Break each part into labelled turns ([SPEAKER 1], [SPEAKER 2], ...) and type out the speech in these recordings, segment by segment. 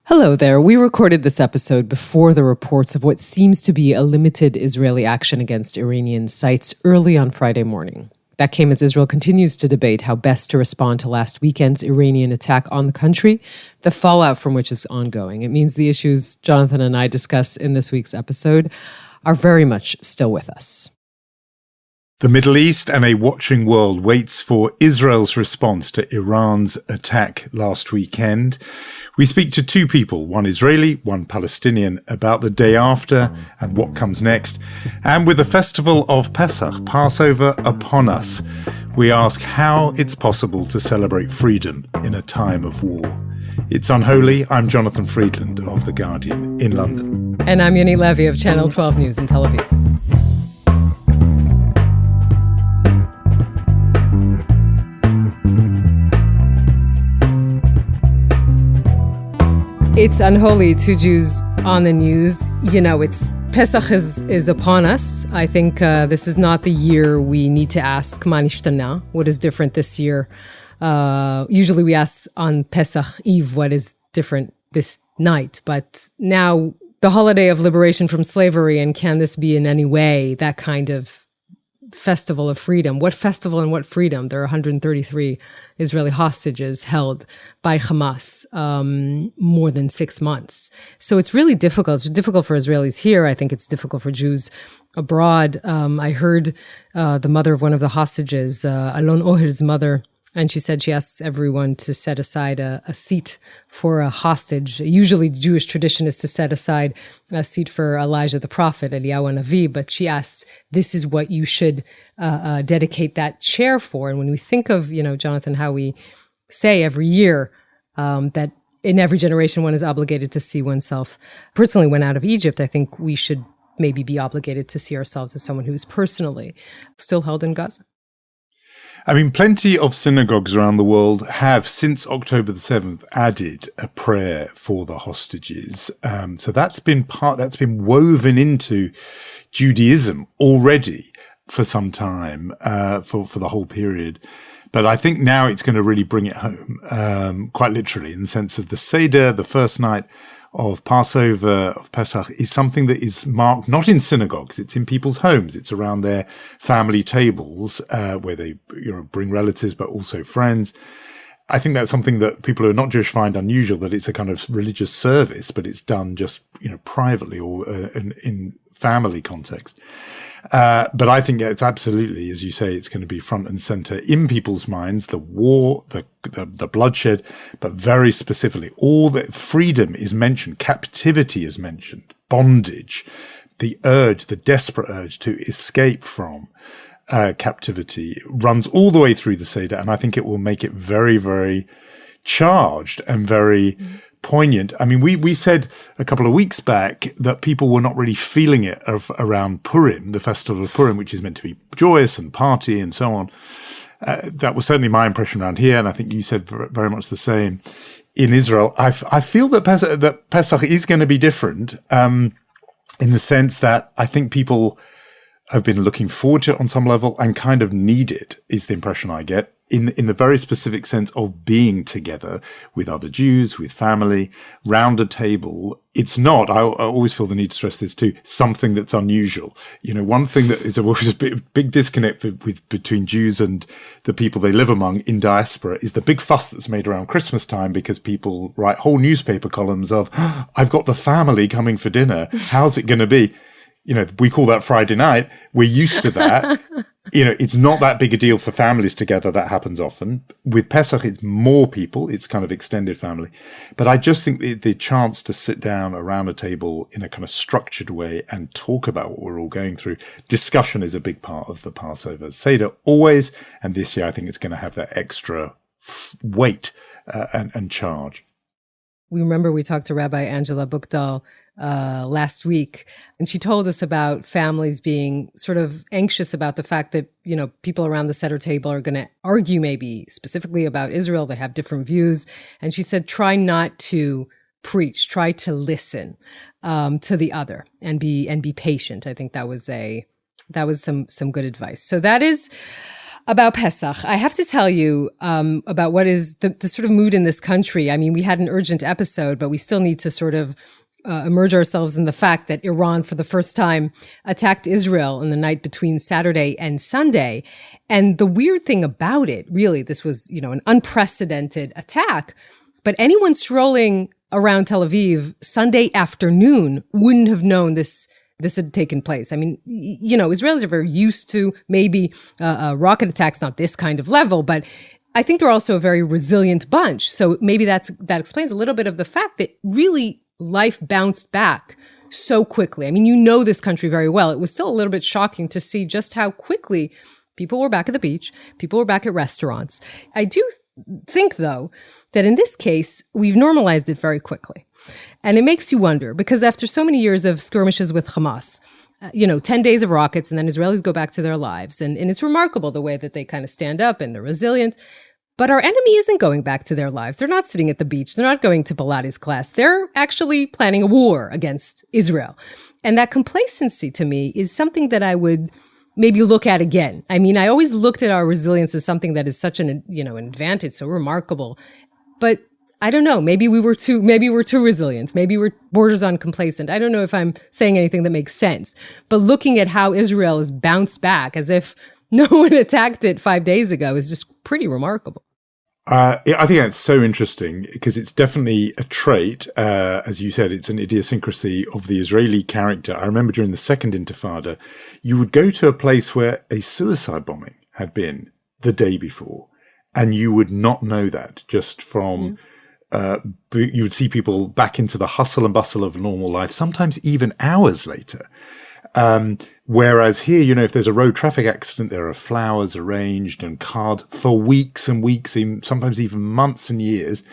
[SPEAKER 1] Hello there. We recorded this episode before the reports of what seems to be a limited Israeli action against Iranian sites early on Friday morning. That came as Israel continues to debate how best to respond to last weekend's Iranian attack on the country, the fallout from which is ongoing. It means the issues Jonathan and I discuss in this week's episode are very much still with us.
[SPEAKER 2] The Middle East and a watching world waits for Israel's response to Iran's attack last weekend. We speak to two people, one Israeli, one Palestinian, about the day after and what comes next. And with the festival of Pesach, Passover, upon us, we ask how it's possible to celebrate freedom in a time of war. It's Unholy. I'm Jonathan Friedland of The Guardian in London.
[SPEAKER 1] And I'm Yonit Levy of Channel 12 News in Tel Aviv. It's Unholy, two Jews on the news. You know, it's Pesach is upon us. I think this is not the year we need to ask Ma nishtana, what is different this year. Usually we ask on Pesach Eve what is different this night. But now the holiday of liberation from slavery, and can this be in any way that kind of festival of freedom? What festival and what freedom? There are 133 Israeli hostages held by Hamas more than 6 months. So it's really difficult. It's difficult for Israelis here. I think it's difficult for Jews abroad. I heard the mother of one of the hostages, Alon Oher's mother, and she said she asks everyone to set aside a seat for a hostage. Usually Jewish tradition is to set aside a seat for Elijah the prophet, Eliyahu Navi, but she asked, this is what you should dedicate that chair for. And when we think of, Jonathan, how we say every year that in every generation one is obligated to see oneself personally when out of Egypt, I think we should maybe be obligated to see ourselves as someone who's personally still held in Gaza.
[SPEAKER 2] I mean, plenty of synagogues around the world have, since October the 7th, added a prayer for the hostages. So that's been woven into Judaism already for some time, for the whole period. But I think now it's going to really bring it home, quite literally, in the sense of the seder, the first night of Passover, of Pesach, is something that is marked not in synagogues, it's in people's homes. It's around their family tables, where they bring relatives, but also friends. I think that's something that people who are not Jewish find unusual, that it's a kind of religious service, but it's done just, privately or in family context. But I think it's absolutely, as you say, it's going to be front and center in people's minds, the war, the bloodshed, but very specifically, all the freedom is mentioned, captivity is mentioned, bondage, the desperate urge to escape from captivity runs all the way through the Seder. And I think it will make it very, very charged and very poignant. I mean, we said a couple of weeks back that people were not really feeling it around Purim, the festival of Purim, which is meant to be joyous and party and so on. That was certainly my impression around here, and I think you said very much the same in Israel. I feel that Pesach is going to be different in the sense that I think people have been looking forward to it on some level and kind of need it, is the impression I get, in the very specific sense of being together with other Jews, with family, round a table. It's not, I always feel the need to stress this too, something that's unusual. One thing that is always a big disconnect between Jews and the people they live among in diaspora is the big fuss that's made around Christmas time, because people write whole newspaper columns of, I've got the family coming for dinner. How's it going to be? We call that Friday night. We're used to that. It's not that big a deal for families together. That happens often. With Pesach, it's more people. It's kind of extended family. But I just think the chance to sit down around a table in a kind of structured way and talk about what we're all going through, discussion is a big part of the Passover Seder always. And this year, I think it's going to have that extra weight and charge.
[SPEAKER 1] We remember we talked to Rabbi Angela Buchdahl last week, and she told us about families being sort of anxious about the fact that, people around the Seder table are going to argue maybe specifically about Israel. They have different views. And she said, try not to preach, try to listen to the other and be patient. I think that was some good advice. So that is About Pesach, I have to tell you about what is the sort of mood in this country. I mean, we had an urgent episode, but we still need to sort of immerse ourselves in the fact that Iran, for the first time, attacked Israel in the night between Saturday and Sunday. And the weird thing about it, really, this was, an unprecedented attack. But anyone strolling around Tel Aviv Sunday afternoon wouldn't have known this had taken place. I mean, Israelis are very used to maybe rocket attacks, not this kind of level, but I think they're also a very resilient bunch. So maybe that explains a little bit of the fact that really life bounced back so quickly. I mean, this country very well. It was still a little bit shocking to see just how quickly people were back at the beach, people were back at restaurants. I do think, though, that in this case, we've normalized it very quickly. And it makes you wonder, because after so many years of skirmishes with Hamas, 10 days of rockets, and then Israelis go back to their lives. And it's remarkable the way that they kind of stand up and they're resilient. But our enemy isn't going back to their lives. They're not sitting at the beach. They're not going to Pilates class. They're actually planning a war against Israel. And that complacency, to me, is something that I would maybe look at again. I mean, I always looked at our resilience as something that is such an advantage, so remarkable. But I don't know, maybe we're too resilient. Maybe we're borders on complacent. I don't know if I'm saying anything that makes sense. But looking at how Israel has bounced back as if no one attacked it 5 days ago is just pretty remarkable.
[SPEAKER 2] I think that's so interesting because it's definitely a trait. As you said, it's an idiosyncrasy of the Israeli character. I remember during the Second Intifada, you would go to a place where a suicide bombing had been the day before, and you would not know that just from... you would see people back into the hustle and bustle of normal life, sometimes even hours later. Whereas here, if there's a road traffic accident, there are flowers arranged and cards for weeks and weeks, sometimes even months and years.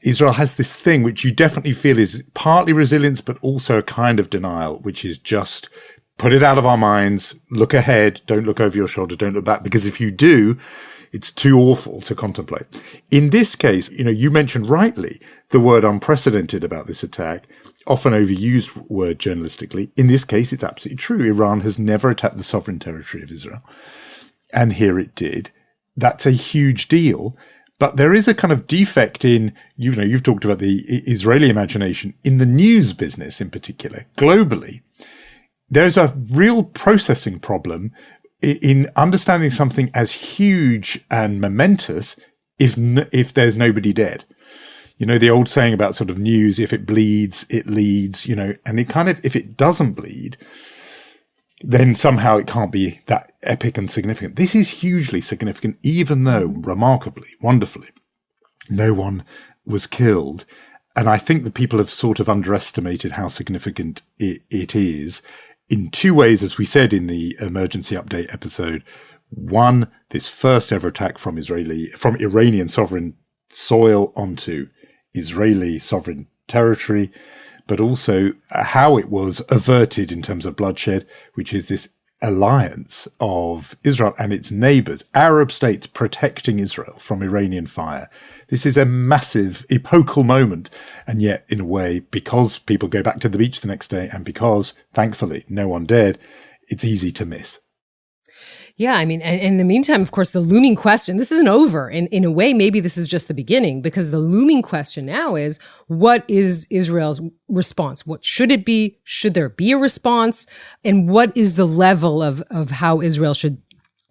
[SPEAKER 2] Israel has this thing which you definitely feel is partly resilience, but also a kind of denial, which is just put it out of our minds, look ahead, don't look over your shoulder, don't look back, because if you do, it's too awful to contemplate. In this case, you mentioned rightly the word unprecedented about this attack, often overused word journalistically. In this case, it's absolutely true. Iran has never attacked the sovereign territory of Israel. And here it did. That's a huge deal. But there is a kind of defect in, you've talked about the Israeli imagination, in the news business in particular, globally. There's a real processing problem in understanding something as huge and momentous if there's nobody dead. The old saying about sort of news, if it bleeds, it leads, and it kind of, if it doesn't bleed, then somehow it can't be that epic and significant. This is hugely significant, even though remarkably, wonderfully, no one was killed. And I think that people have sort of underestimated how significant it is in two ways, as we said in the emergency update episode. One, this first ever attack from Iranian sovereign soil onto Israeli sovereign territory, but also how it was averted in terms of bloodshed, which is this alliance of Israel and its neighbors, Arab states protecting Israel from Iranian fire. This is a massive epochal moment. And yet, in a way, because people go back to the beach the next day and because, thankfully, no one dead, it's easy to miss.
[SPEAKER 1] Yeah, I mean, and in the meantime, of course, the looming question, this isn't over. In a way, maybe this is just the beginning, because the looming question now is, what is Israel's response? What should it be? Should there be a response? And what is the level of how Israel should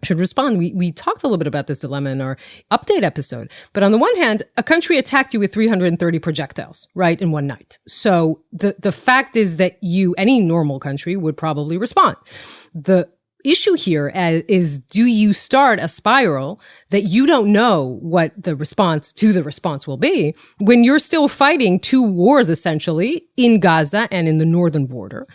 [SPEAKER 1] respond? We talked a little bit about this dilemma in our update episode. But on the one hand, a country attacked you with 330 projectiles, right, in one night. So the fact is that any normal country would probably respond. The issue here is, do you start a spiral that you don't know what the response will be when you're still fighting two wars, essentially, in Gaza and in the northern border?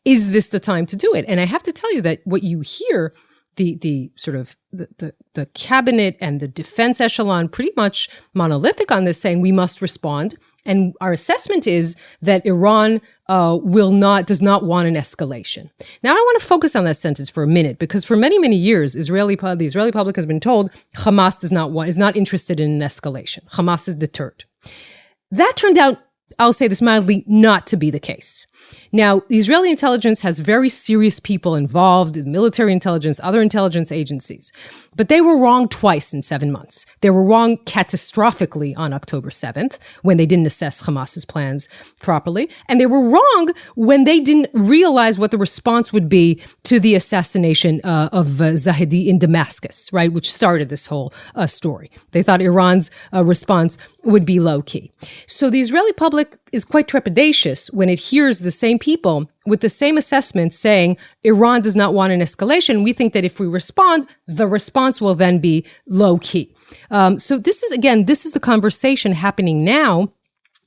[SPEAKER 1] Is this the time to do it? And I have to tell you that what you hear, the sort of the cabinet and the defense echelon pretty much monolithic on this, saying we must respond. And our assessment is that Iran does not want an escalation. Now, I want to focus on that sentence for a minute, because for many, many years, the Israeli public has been told Hamas is not interested in an escalation. Hamas is deterred. That turned out I'll say this mildly, not to be the case. Now, the Israeli intelligence has very serious people involved, military intelligence, other intelligence agencies. But they were wrong twice in 7 months. They were wrong catastrophically on October 7th, when they didn't assess Hamas's plans properly. And they were wrong when they didn't realize what the response would be to the assassination of Zahedi in Damascus, right, which started this whole story. They thought Iran's response would be low-key. So the Israeli public is quite trepidatious when it hears the same people with the same assessment saying Iran does not want an escalation. We think that if we respond, the response will then be low-key. So this is the conversation happening now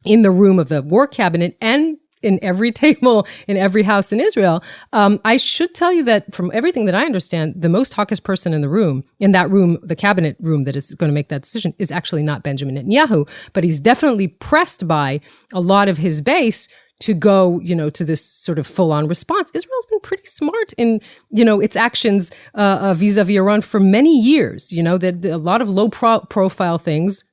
[SPEAKER 1] in the room of the war cabinet and in every table, in every house in Israel. I should tell you that from everything that I understand, the most hawkish person in that room, the cabinet room that is going to make that decision, is actually not Benjamin Netanyahu, but he's definitely pressed by a lot of his base to go, to this sort of full-on response. Israel's been pretty smart in, its actions vis-a-vis Iran for many years. That a lot of low-profile things,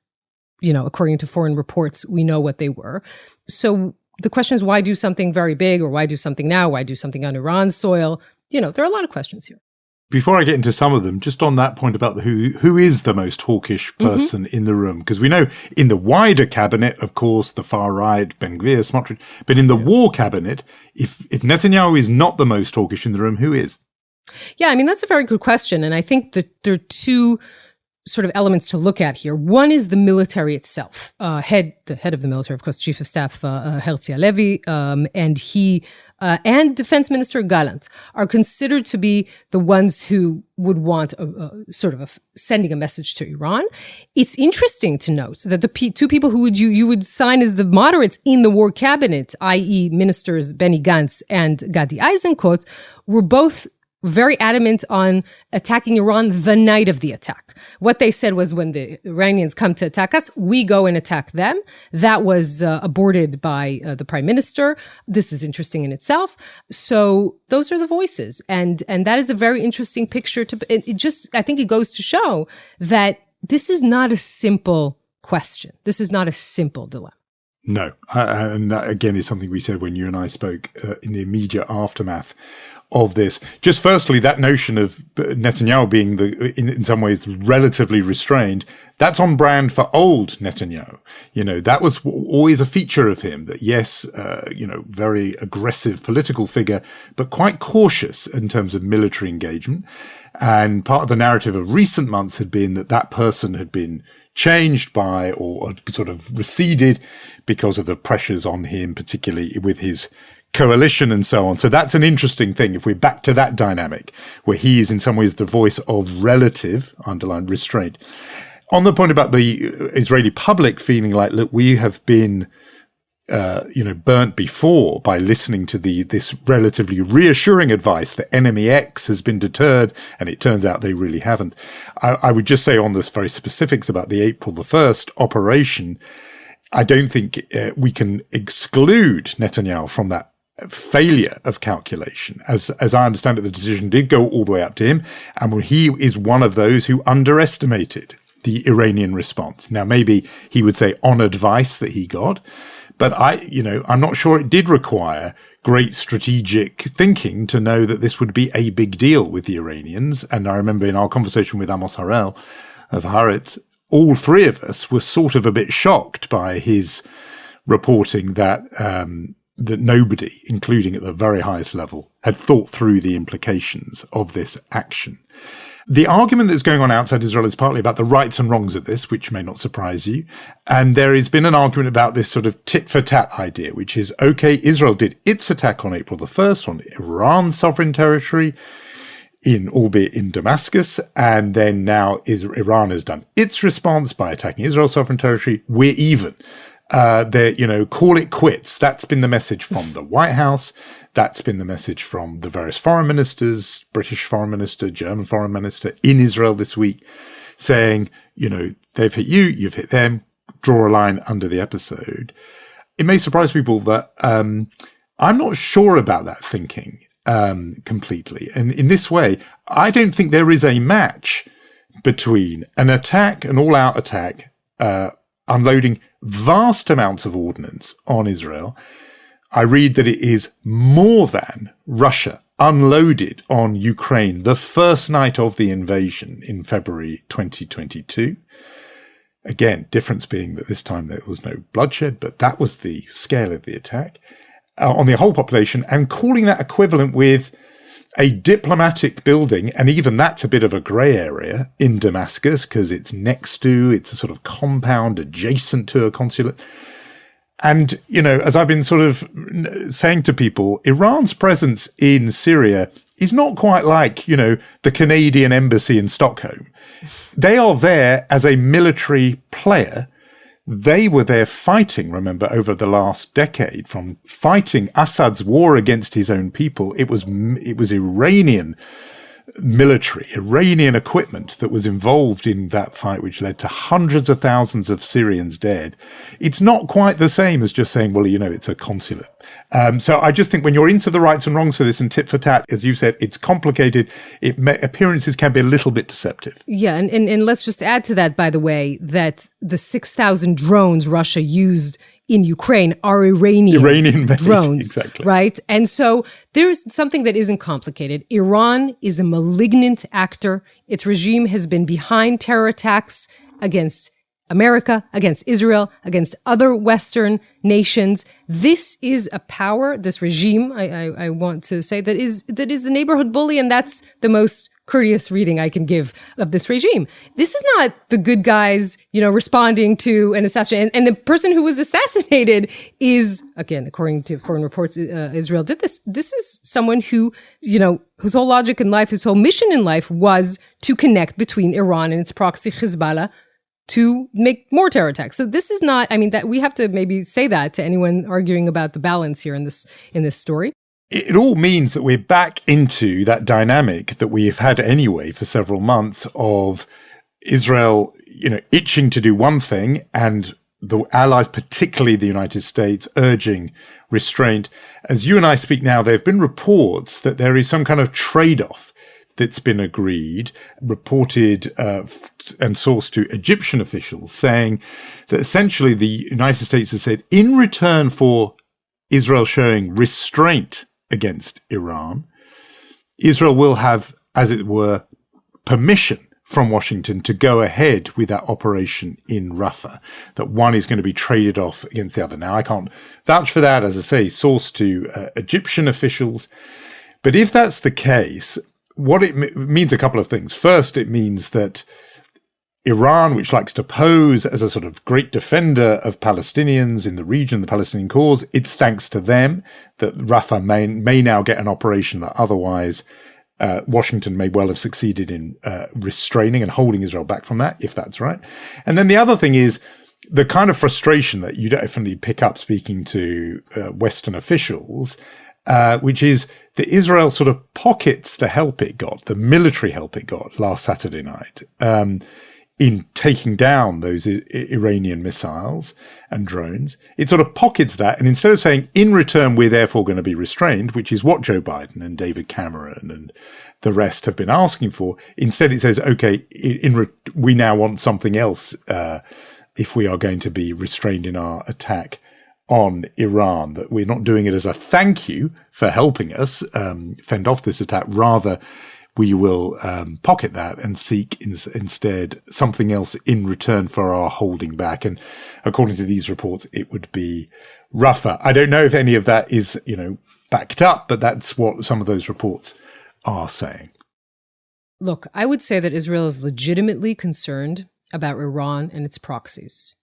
[SPEAKER 1] according to foreign reports, we know what they were. So the question is, why do something very big, or why do something now? Why do something on Iran's soil? There are a lot of questions here.
[SPEAKER 2] Before I get into some of them, just on that point about who is the most hawkish person in the room, because we know in the wider cabinet, of course, the far right, Ben-Gvir, Smotrich, but in the war cabinet, if Netanyahu is not the most hawkish in the room, who is?
[SPEAKER 1] Yeah, that's a very good question. And I think that there are two sort of elements to look at here. One is the military itself. The head of the military, of course, Chief of Staff Herzi Halevi, and he and Defense Minister Gallant are considered to be the ones who would want sending a message to Iran. It's interesting to note that the two people who you would sign as the moderates in the war cabinet, i.e. ministers Benny Gantz and Gadi Eisenkot, were both very adamant on attacking Iran the night of the attack. What they said was, when the Iranians come to attack us, we go and attack them. That was aborted by the prime minister. This is interesting in itself. So those are the voices. And that is a very interesting picture. I think it goes to show that this is not a simple question. This is not a simple dilemma.
[SPEAKER 2] No. And that, again, is something we said when you and I spoke in the immediate aftermath of this. Just firstly, that notion of Netanyahu being in some ways relatively restrained, that's on brand for old Netanyahu. That was always a feature of him, that yes, very aggressive political figure, but quite cautious in terms of military engagement. And part of the narrative of recent months had been that person had been changed by or sort of receded because of the pressures on him, particularly with his coalition and so on. So that's an interesting thing. If we're back to that dynamic where he is in some ways the voice of relative, underlined, restraint. On the point about the Israeli public feeling like, look, we have been, burnt before by listening to this relatively reassuring advice that enemy X has been deterred, and it turns out they really haven't. I would just say on this very specifics about the April the 1st operation, I don't think we can exclude Netanyahu from that failure of calculation. As I understand it, the decision did go all the way up to him, and he is one of those who underestimated the Iranian response. Now, maybe he would say on advice that he got, but I'm not sure it did require great strategic thinking to know that this would be a big deal with the Iranians. And I remember in our conversation with Amos Harel of Haaretz, all three of us were sort of a bit shocked by his reporting that nobody, including at the very highest level, had thought through the implications of this action. The argument that's going on outside Israel is partly about the rights and wrongs of this, which may not surprise you. And there has been an argument about this sort of tit-for-tat idea, which is, okay, Israel did its attack on April the 1st on Iran's sovereign territory, albeit in Damascus, and then now Iran has done its response by attacking Israel's sovereign territory. We're even. Call it quits. That's been the message from the White House. That's been the message from the various foreign ministers, British foreign minister, German foreign minister in Israel this week, saying, they've hit you, you've hit them, draw a line under the episode. It may surprise people that I'm not sure about that thinking completely. And in this way, I don't think there is a match between an attack, an all-out attack, unloading vast amounts of ordnance on Israel. I read that it is more than Russia unloaded on Ukraine the first night of the invasion in February 2022. Again, difference being that this time there was no bloodshed, but that was the scale of the attack on the whole population, and calling that equivalent with a diplomatic building, and even that's a bit of a grey area in Damascus because it's a sort of compound adjacent to a consulate. And, as I've been sort of saying to people, Iran's presence in Syria is not quite like, the Canadian embassy in Stockholm. They are there as a military player. They were there fighting, remember, over the last decade, from fighting Assad's war against his own people. It was Iranian military, Iranian equipment that was involved in that fight, which led to hundreds of thousands of Syrians dead. It's not quite the same as just saying, well, it's a consulate. So I just think when you're into the rights and wrongs of this and tit for tat, as you said, it's complicated. Appearances can be a little bit deceptive.
[SPEAKER 1] Yeah, and let's just add to that, by the way, that the 6,000 drones Russia used in Ukraine are Iranian drones,
[SPEAKER 2] exactly.
[SPEAKER 1] Right? And so there's something that isn't complicated. Iran is a malignant actor. Its regime has been behind terror attacks against America, against Israel, against other Western nations. This is a power, this regime, I want to say, that is the neighborhood bully, and that's the most courteous reading I can give of this regime. This is not the good guys, responding to an assassination. And the person who was assassinated is, again, according to foreign reports, Israel did this. This is someone who, whose whole logic in life, his whole mission in life was to connect between Iran and its proxy Hezbollah to make more terror attacks. So this is not, that we have to maybe say that to anyone arguing about the balance here in this story.
[SPEAKER 2] It all means that we're back into that dynamic that we've had anyway for several months of Israel, itching to do one thing and the allies, particularly the United States, urging restraint. As you and I speak now, there have been reports that there is some kind of trade-off that's been agreed, reported and sourced to Egyptian officials, saying that essentially the United States has said, in return for Israel showing restraint against Iran, Israel will have, as it were, permission from Washington to go ahead with that operation in Rafah, that one is going to be traded off against the other. Now, I can't vouch for that, as I say, sourced to Egyptian officials. But if that's the case, what it means a couple of things. First, it means that Iran, which likes to pose as a sort of great defender of Palestinians in the region, the Palestinian cause, it's thanks to them that Rafah may now get an operation that otherwise Washington may well have succeeded in restraining and holding Israel back from that, if that's right. And then the other thing is the kind of frustration that you definitely pick up speaking to Western officials, which is that Israel sort of pockets the help it got, the military help it got last Saturday night, in taking down those Iranian missiles and drones. It sort of pockets that. And instead of saying, in return, we're therefore going to be restrained, which is what Joe Biden and David Cameron and the rest have been asking for, instead it says, okay, we now want something else if we are going to be restrained in our attack on Iran, that we're not doing it as a thank you for helping us fend off this attack. Rather, we will pocket that and seek instead something else in return for our holding back. And according to these reports, it would be Rafah. I don't know if any of that is, backed up, but that's what some of those reports are saying.
[SPEAKER 1] Look, I would say that Israel is legitimately concerned about Iran and its proxies.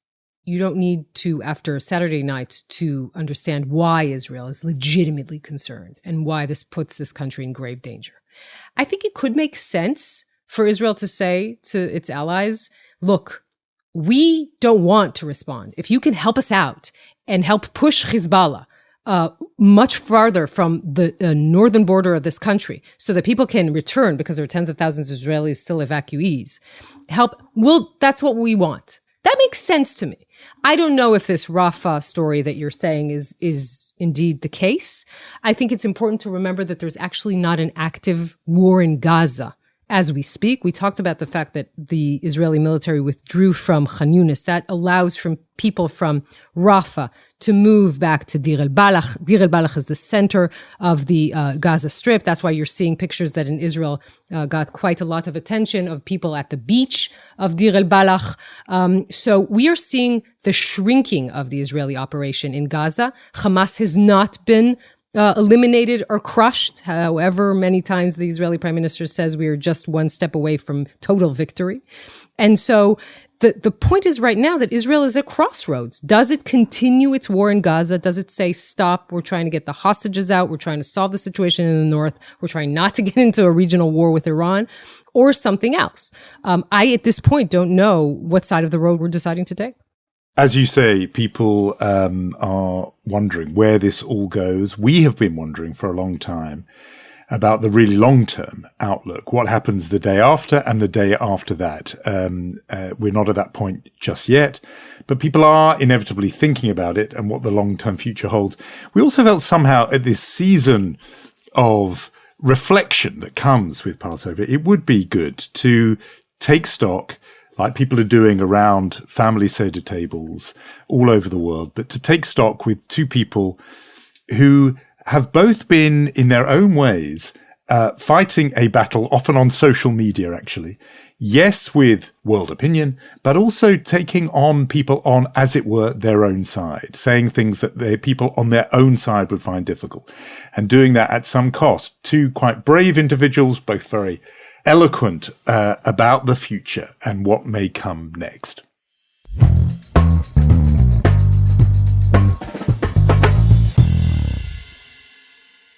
[SPEAKER 1] You don't need to, after Saturday night, to understand why Israel is legitimately concerned and why this puts this country in grave danger. I think it could make sense for Israel to say to its allies, look, we don't want to respond. If you can help us out and help push Hezbollah much farther from the northern border of this country so that people can return, because there are tens of thousands of Israelis still evacuees, that's what we want. That makes sense to me. I don't know if this Rafah story that you're saying is indeed the case. I think it's important to remember that there's actually not an active war in Gaza as we speak. We talked about the fact that the Israeli military withdrew from Khan Yunis. That allows people from Rafah to move back to Deir el-Balach. Deir el-Balach is the center of the Gaza Strip. That's why you're seeing pictures that in Israel got quite a lot of attention of people at the beach of Deir el-Balach. So we are seeing the shrinking of the Israeli operation in Gaza. Hamas has not been eliminated or crushed. However many times the Israeli prime minister says we are just one step away from total victory. And so the point is right now that Israel is at crossroads. Does it continue its war in Gaza? Does it say, stop, we're trying to get the hostages out, we're trying to solve the situation in the north, we're trying not to get into a regional war with Iran, or something else? I, at this point, don't know what side of the road we're deciding to take.
[SPEAKER 2] As you say, people are wondering where this all goes. We have been wondering for a long time about the really long-term outlook, what happens the day after and the day after that. We're not at that point just yet, but people are inevitably thinking about it and what the long-term future holds. We also felt somehow at this season of reflection that comes with Passover, it would be good to take stock, like people are doing around family seder tables all over the world, but to take stock with two people who have both been, in their own ways, fighting a battle, often on social media, actually. Yes, with world opinion, but also taking on people on, as it were, their own side, saying things that the people on their own side would find difficult, and doing that at some cost. Two quite brave individuals, both very eloquent about the future and what may come next.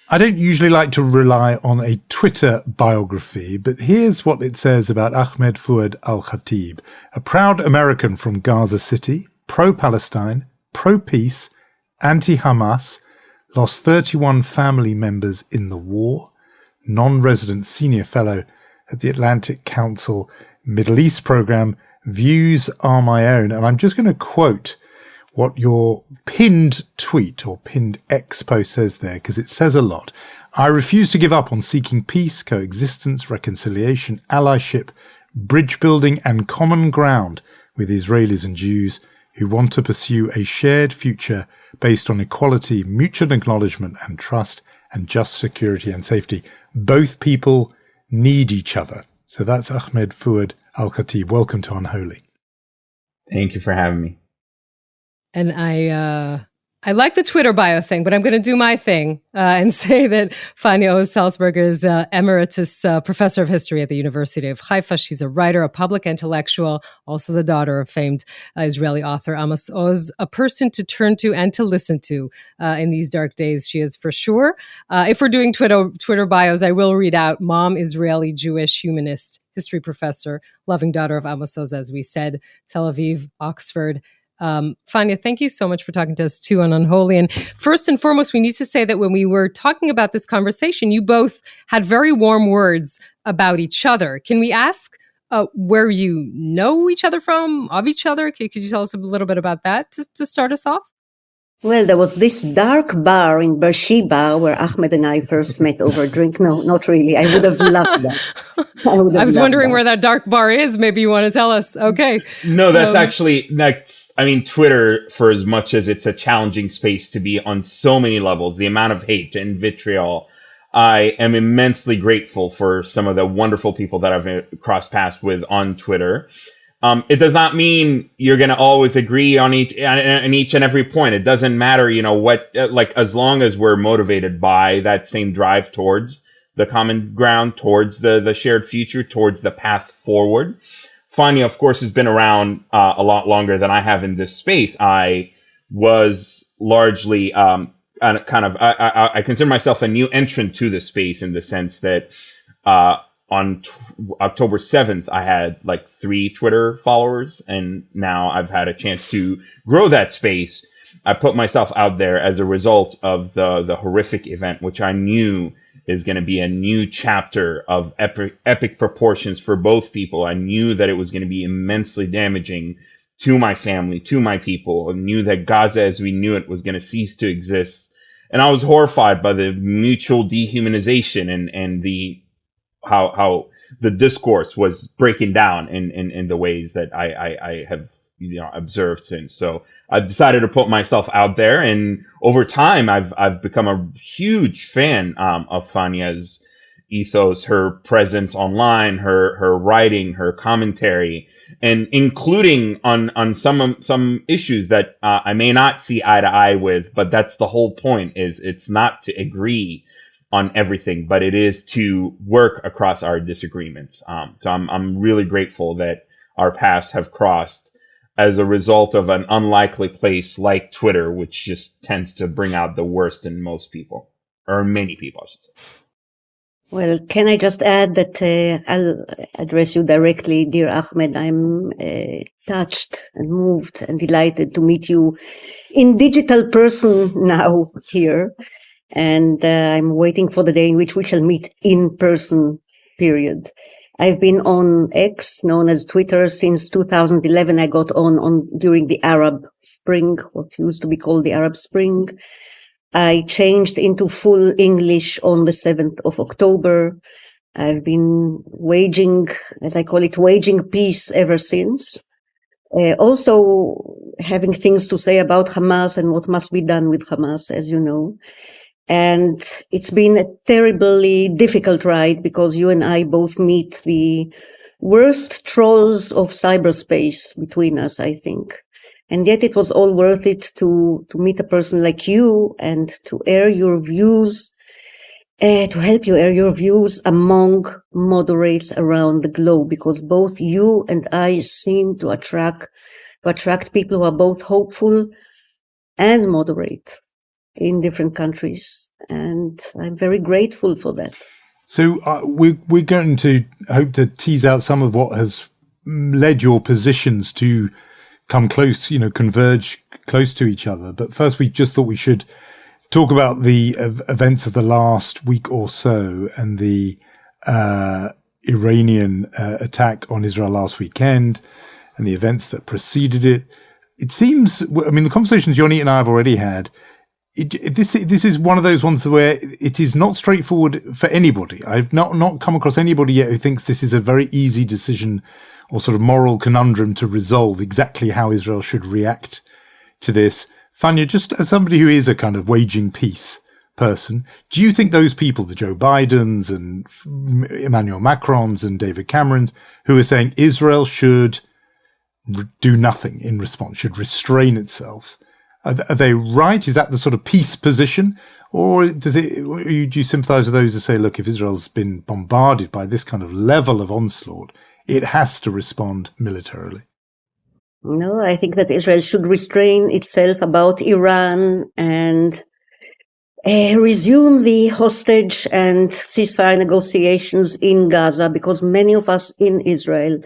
[SPEAKER 2] I don't usually like to rely on a Twitter biography, but here's what it says about Ahmed Fouad Alkhatib, a proud American from Gaza City, pro-Palestine, pro-peace, anti-Hamas, lost 31 family members in the war, non-resident senior fellow at the Atlantic Council Middle East program. Views are my own. And I'm just going to quote what your pinned tweet or pinned X post says there, because it says a lot. I refuse to give up on seeking peace, coexistence, reconciliation, allyship, bridge building, and common ground with Israelis and Jews who want to pursue a shared future based on equality, mutual acknowledgement and trust, and just security and safety. Both people need each other. So that's Ahmed Fouad Alkhatib. Welcome to Unholy.
[SPEAKER 3] Thank you for having me.
[SPEAKER 1] And I like the Twitter bio thing, but I'm going to do my thing and say that Fania Oz-Salzberger is emeritus professor of history at the University of Haifa. She's a writer, a public intellectual, also the daughter of famed Israeli author Amos Oz, a person to turn to and to listen to in these dark days. She is for sure. If we're doing Twitter bios, I will read out mom, Israeli, Jewish, humanist, history professor, loving daughter of Amos Oz, as we said, Tel Aviv, Oxford. Fania, thank you so much for talking to us too on Unholy. And first and foremost, we need to say that when we were talking about this conversation, you both had very warm words about each other. Can we ask where you know each other from, of each other? Could you tell us a little bit about that to start us off?
[SPEAKER 4] Well, there was this dark bar in Beersheba where Ahmed and I first met over a drink. No, not really. I would have loved that.
[SPEAKER 1] I was wondering where that dark bar is. Maybe you want to tell us. Okay.
[SPEAKER 3] No, Twitter, for as much as it's a challenging space to be on so many levels, the amount of hate and vitriol, I am immensely grateful for some of the wonderful people that I've crossed paths with on Twitter. It does not mean you're going to always agree on each and every point. It doesn't matter, as long as we're motivated by that same drive towards the common ground, towards the shared future, towards the path forward. Fania, of course, has been around a lot longer than I have in this space. I was largely I consider myself a new entrant to the space in the sense that on October 7th, I had 3 Twitter followers, and now I've had a chance to grow that space. I put myself out there as a result of the horrific event, which I knew is going to be a new chapter of epic proportions for both people. I knew that it was going to be immensely damaging to my family, to my people. I knew that Gaza, as we knew it, was going to cease to exist. And I was horrified by the mutual dehumanization and the how the discourse was breaking down in the ways that I have observed since. So I've decided to put myself out there, and over time I've become a huge fan of Fania's ethos, her presence online, her writing, her commentary, and including on some issues that I may not see eye to eye with, but that's the whole point. Is it's not to agree on everything, but it is to work across our disagreements. So I'm really grateful that our paths have crossed as a result of an unlikely place like Twitter, which just tends to bring out the worst in most people, or many people, I should say.
[SPEAKER 4] Well, can I just add that I'll address you directly, dear Ahmed. I'm touched and moved and delighted to meet you in digital person now here. And I'm waiting for the day in which we shall meet in person, period. I've been on X, known as Twitter, since 2011. I got on during the Arab Spring, what used to be called the Arab Spring. I changed into full English on the 7th of October. I've been waging, as I call it, waging peace ever since. Also having things to say about Hamas and what must be done with Hamas, as you know. And it's been a terribly difficult ride because you and I both meet the worst trolls of cyberspace between us, I think. And yet it was all worth it to meet a person like you and to air your views, to help you air your views among moderates around the globe, because both you and I seem to attract people who are both hopeful and moderate in different countries. And I'm very grateful for that.
[SPEAKER 2] So we're going to hope to tease out some of what has led your positions to come close, converge close to each other. But first, we just thought we should talk about the events of the last week or so and the Iranian attack on Israel last weekend and the events that preceded it. It seems, the conversations Yonit and I have already had, this is one of those ones where it is not straightforward for anybody. I've not come across anybody yet who thinks this is a very easy decision or sort of moral conundrum to resolve exactly how Israel should react to this. Fania, just as somebody who is a kind of waging peace person, do you think those people, the Joe Bidens and Emmanuel Macrons and David Camerons, who are saying Israel should do nothing in response, should restrain itself, are they right? Is that the sort of peace position? Or do you sympathize with those who say, look, if Israel's been bombarded by this kind of level of onslaught, it has to respond militarily?
[SPEAKER 4] No, I think that Israel should restrain itself about Iran and resume the hostage and ceasefire negotiations in Gaza, because many of us in Israel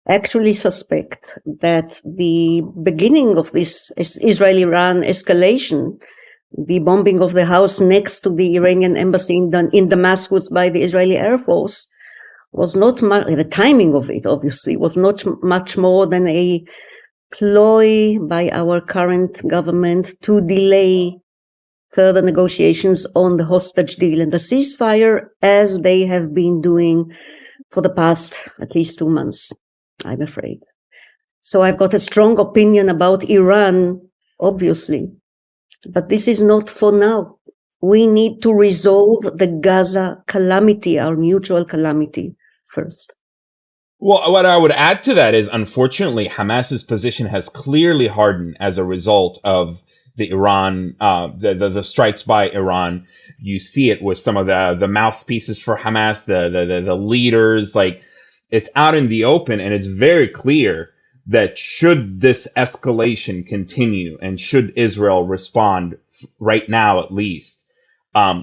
[SPEAKER 4] actually suspect that the beginning of this Israel-Iran escalation, the bombing of the house next to the Iranian embassy in Damascus by the Israeli Air Force, was not much, the timing of it obviously was not much more than a ploy by our current government to delay further negotiations on the hostage deal and the ceasefire, as they have been doing for the past at least 2 months, I'm afraid. So I've got a strong opinion about Iran, obviously, but this is not for now. We need to resolve the Gaza calamity, our mutual calamity, first.
[SPEAKER 3] Well, what I would add to that is, unfortunately, Hamas's position has clearly hardened as a result of the Iran, the strikes by Iran. You see it with some of the mouthpieces for Hamas, the leaders. Like, it's out in the open, and it's very clear that should this escalation continue and should Israel respond right now, at least,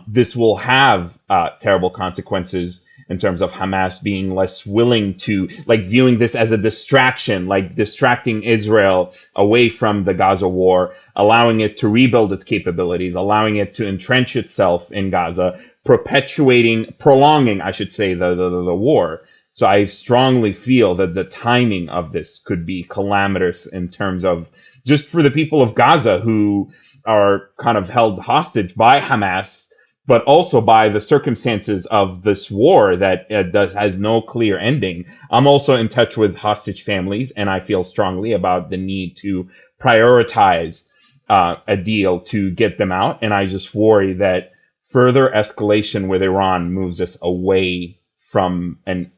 [SPEAKER 3] this will have terrible consequences in terms of Hamas being less willing to, viewing this as a distraction, distracting Israel away from the Gaza war, allowing it to rebuild its capabilities, allowing it to entrench itself in Gaza, prolonging, I should say, the war. So I strongly feel that the timing of this could be calamitous in terms of just for the people of Gaza who are kind of held hostage by Hamas but also by the circumstances of this war that has no clear ending. I'm also in touch with hostage families, and I feel strongly about the need to prioritize a deal to get them out. And I just worry that further escalation with Iran moves us away from an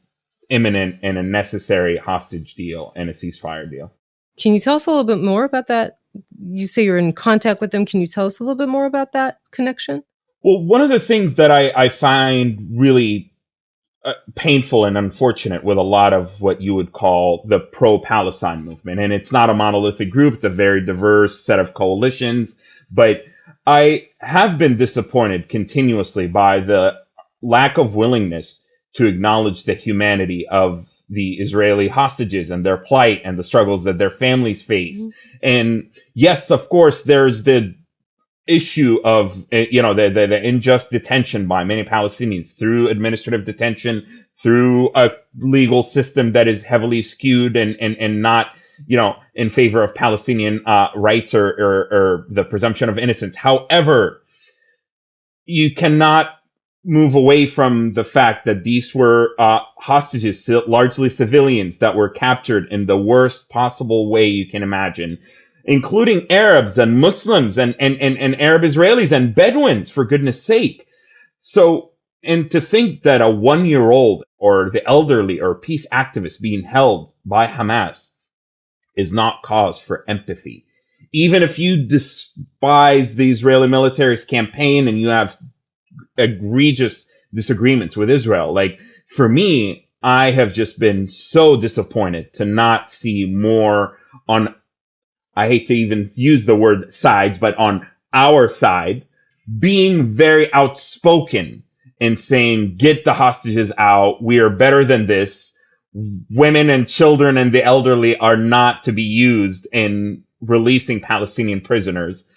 [SPEAKER 3] imminent and a necessary hostage deal and a ceasefire deal.
[SPEAKER 1] Can you tell us a little bit more about that? You say you're in contact with them. Can you tell us a little bit more about that connection?
[SPEAKER 3] Well, one of the things that I find really painful and unfortunate with a lot of what you would call the pro-Palestine movement, and it's not a monolithic group, it's a very diverse set of coalitions, but I have been disappointed continuously by the lack of willingness to acknowledge the humanity of the Israeli hostages and their plight and the struggles that their families face. Mm-hmm. And yes, of course, there's the issue of, the unjust detention by many Palestinians through administrative detention, through a legal system that is heavily skewed and not, in favor of Palestinian rights or the presumption of innocence. However, you cannot move away from the fact that these were hostages, largely civilians, that were captured in the worst possible way you can imagine, including Arabs and Muslims and Arab Israelis and Bedouins, for goodness sake. So, and to think that a 1-year-old or the elderly or peace activist being held by Hamas is not cause for empathy. Even if you despise the Israeli military's campaign and you have egregious disagreements with Israel, like, for me, I have just been so disappointed to not see more on, I hate to even use the word sides, but on our side, being very outspoken and saying, get the hostages out. We are better than this. Women and children and the elderly are not to be used in releasing Palestinian prisoners.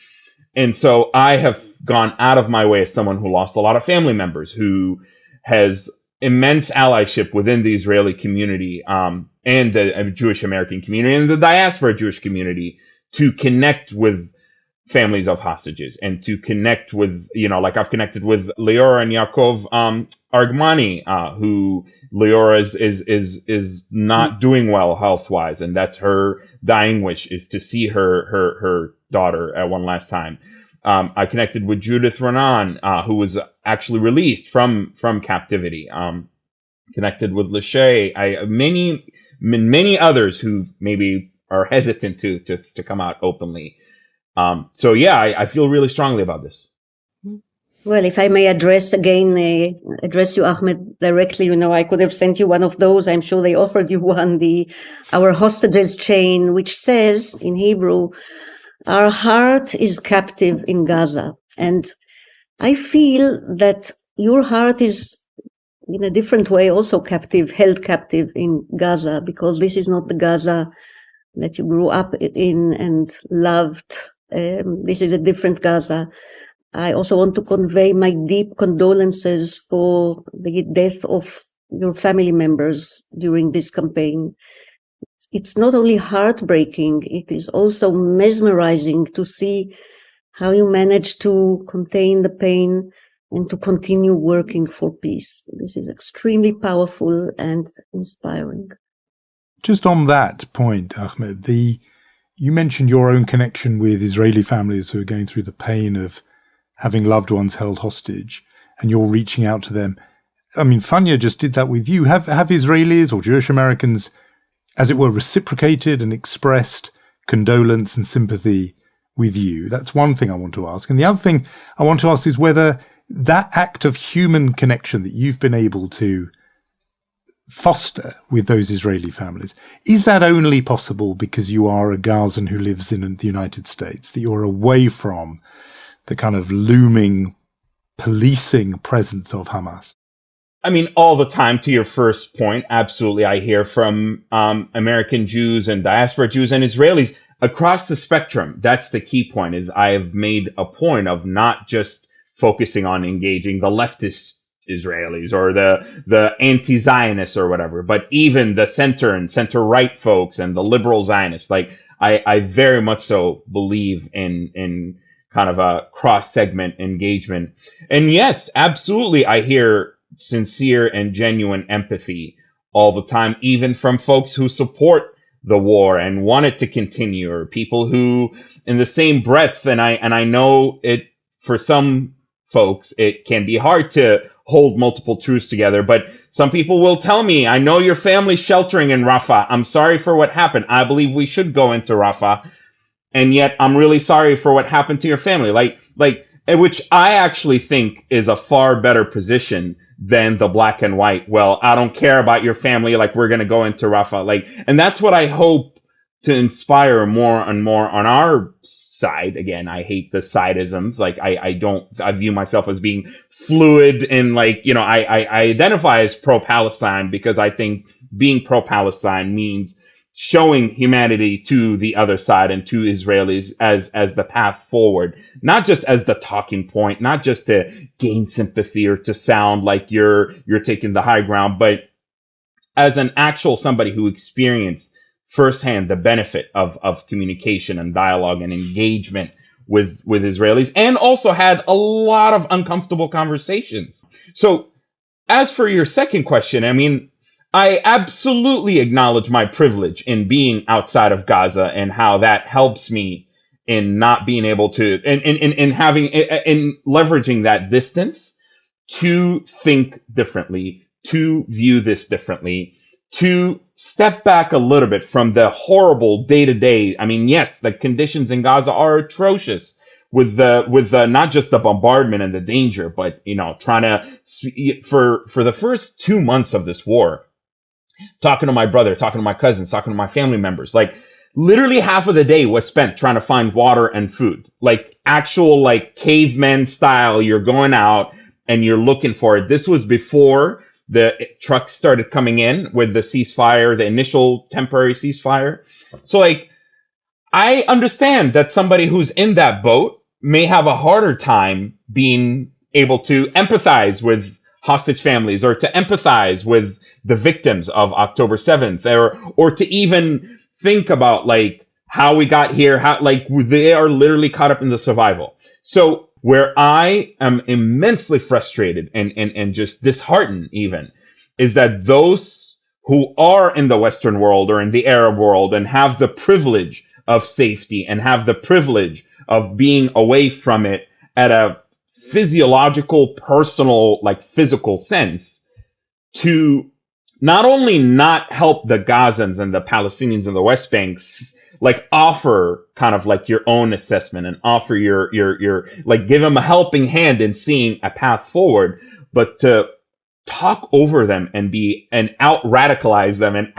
[SPEAKER 3] And so I have gone out of my way as someone who lost a lot of family members, who has immense allyship within the Israeli community and the Jewish American community and the diaspora Jewish community, to connect with families of hostages and to connect with, like I've connected with Leora and Yaakov Argmani, who Leora is not doing well health-wise, and that's her dying wish, is to see her daughter one last time. I connected with Judith Ronan, who was actually released from captivity. Connected with Lachey, many others who maybe are hesitant to come out openly. So yeah, I feel really strongly about this.
[SPEAKER 4] Well, if I may address you, Ahmed, directly, I could have sent you one of those. I'm sure they offered you one, our hostages chain, which says in Hebrew, our heart is captive in Gaza. And I feel that your heart is in a different way also held captive in Gaza, because this is not the Gaza that you grew up in and loved. This is a different Gaza. I also want to convey my deep condolences for the death of your family members during this campaign. It's not only heartbreaking, it is also mesmerizing to see how you manage to contain the pain and to continue working for peace. This is extremely powerful and inspiring.
[SPEAKER 2] Just on that point, Ahmed, you mentioned your own connection with Israeli families who are going through the pain of having loved ones held hostage, and you're reaching out to them. I mean, Fania just did that with you. Have Israelis or Jewish Americans, as it were, reciprocated and expressed condolence and sympathy with you? That's one thing I want to ask. And the other thing I want to ask is whether that act of human connection that you've been able to foster with those Israeli families, is that only possible because you are a Gazan who lives in the United States, that you're away from the kind of looming policing presence of Hamas?
[SPEAKER 3] I mean, all the time, to your first point, absolutely. I hear from American Jews and diaspora Jews and Israelis across the spectrum. That's the key point, is I have made a point of not just focusing on engaging the leftist Israelis or the anti-Zionists or whatever, but even the center and center-right folks and the liberal Zionists. Like, I very much so believe in kind of a cross-segment engagement. And yes, absolutely, I hear sincere and genuine empathy all the time, even from folks who support the war and want it to continue, or people who, in the same breath, and I know it, for some folks, it can be hard to hold multiple truths together, but some people will tell me, I know your family's sheltering in Rafah. I'm sorry for what happened. I believe we should go into Rafah. And yet I'm really sorry for what happened to your family. Which I actually think is a far better position than the black and white. Well, I don't care about your family. Like, we're going to go into Rafah. And that's what I hope to inspire more and more on our side. Again, I hate the sideisms. I view myself as being fluid, and I identify as pro-Palestine because I think being pro-Palestine means showing humanity to the other side and to Israelis as the path forward, not just as the talking point, not just to gain sympathy or to sound like you're taking the high ground, but as an actual somebody who experienced firsthand the benefit of communication and dialogue and engagement with Israelis, and also had a lot of uncomfortable conversations. So as for your second question, I mean, I absolutely acknowledge my privilege in being outside of Gaza and how that helps me in not being able to, in leveraging that distance to think differently, to view this differently, to step back a little bit from the horrible day to day. I mean, yes, the conditions in Gaza are atrocious with the not just the bombardment and the danger, but, trying to, for the first 2 months of this war, talking to my brother, talking to my cousins, talking to my family members, literally half of the day was spent trying to find water and food, actual cavemen style. You're going out and you're looking for it. This was before the trucks started coming in with the ceasefire, the initial temporary ceasefire. So I understand that somebody who's in that boat may have a harder time being able to empathize with hostage families, or to empathize with the victims of October 7th, or to even think about how we got here, how they are literally caught up in the survival. So where I am immensely frustrated and just disheartened even is that those who are in the Western world or in the Arab world and have the privilege of safety and have the privilege of being away from it at a physiological, personal, physical sense, to not only not help the Gazans and the Palestinians in the West Bank, offer kind of your own assessment and offer your give them a helping hand in seeing a path forward, but to talk over them and out radicalize them and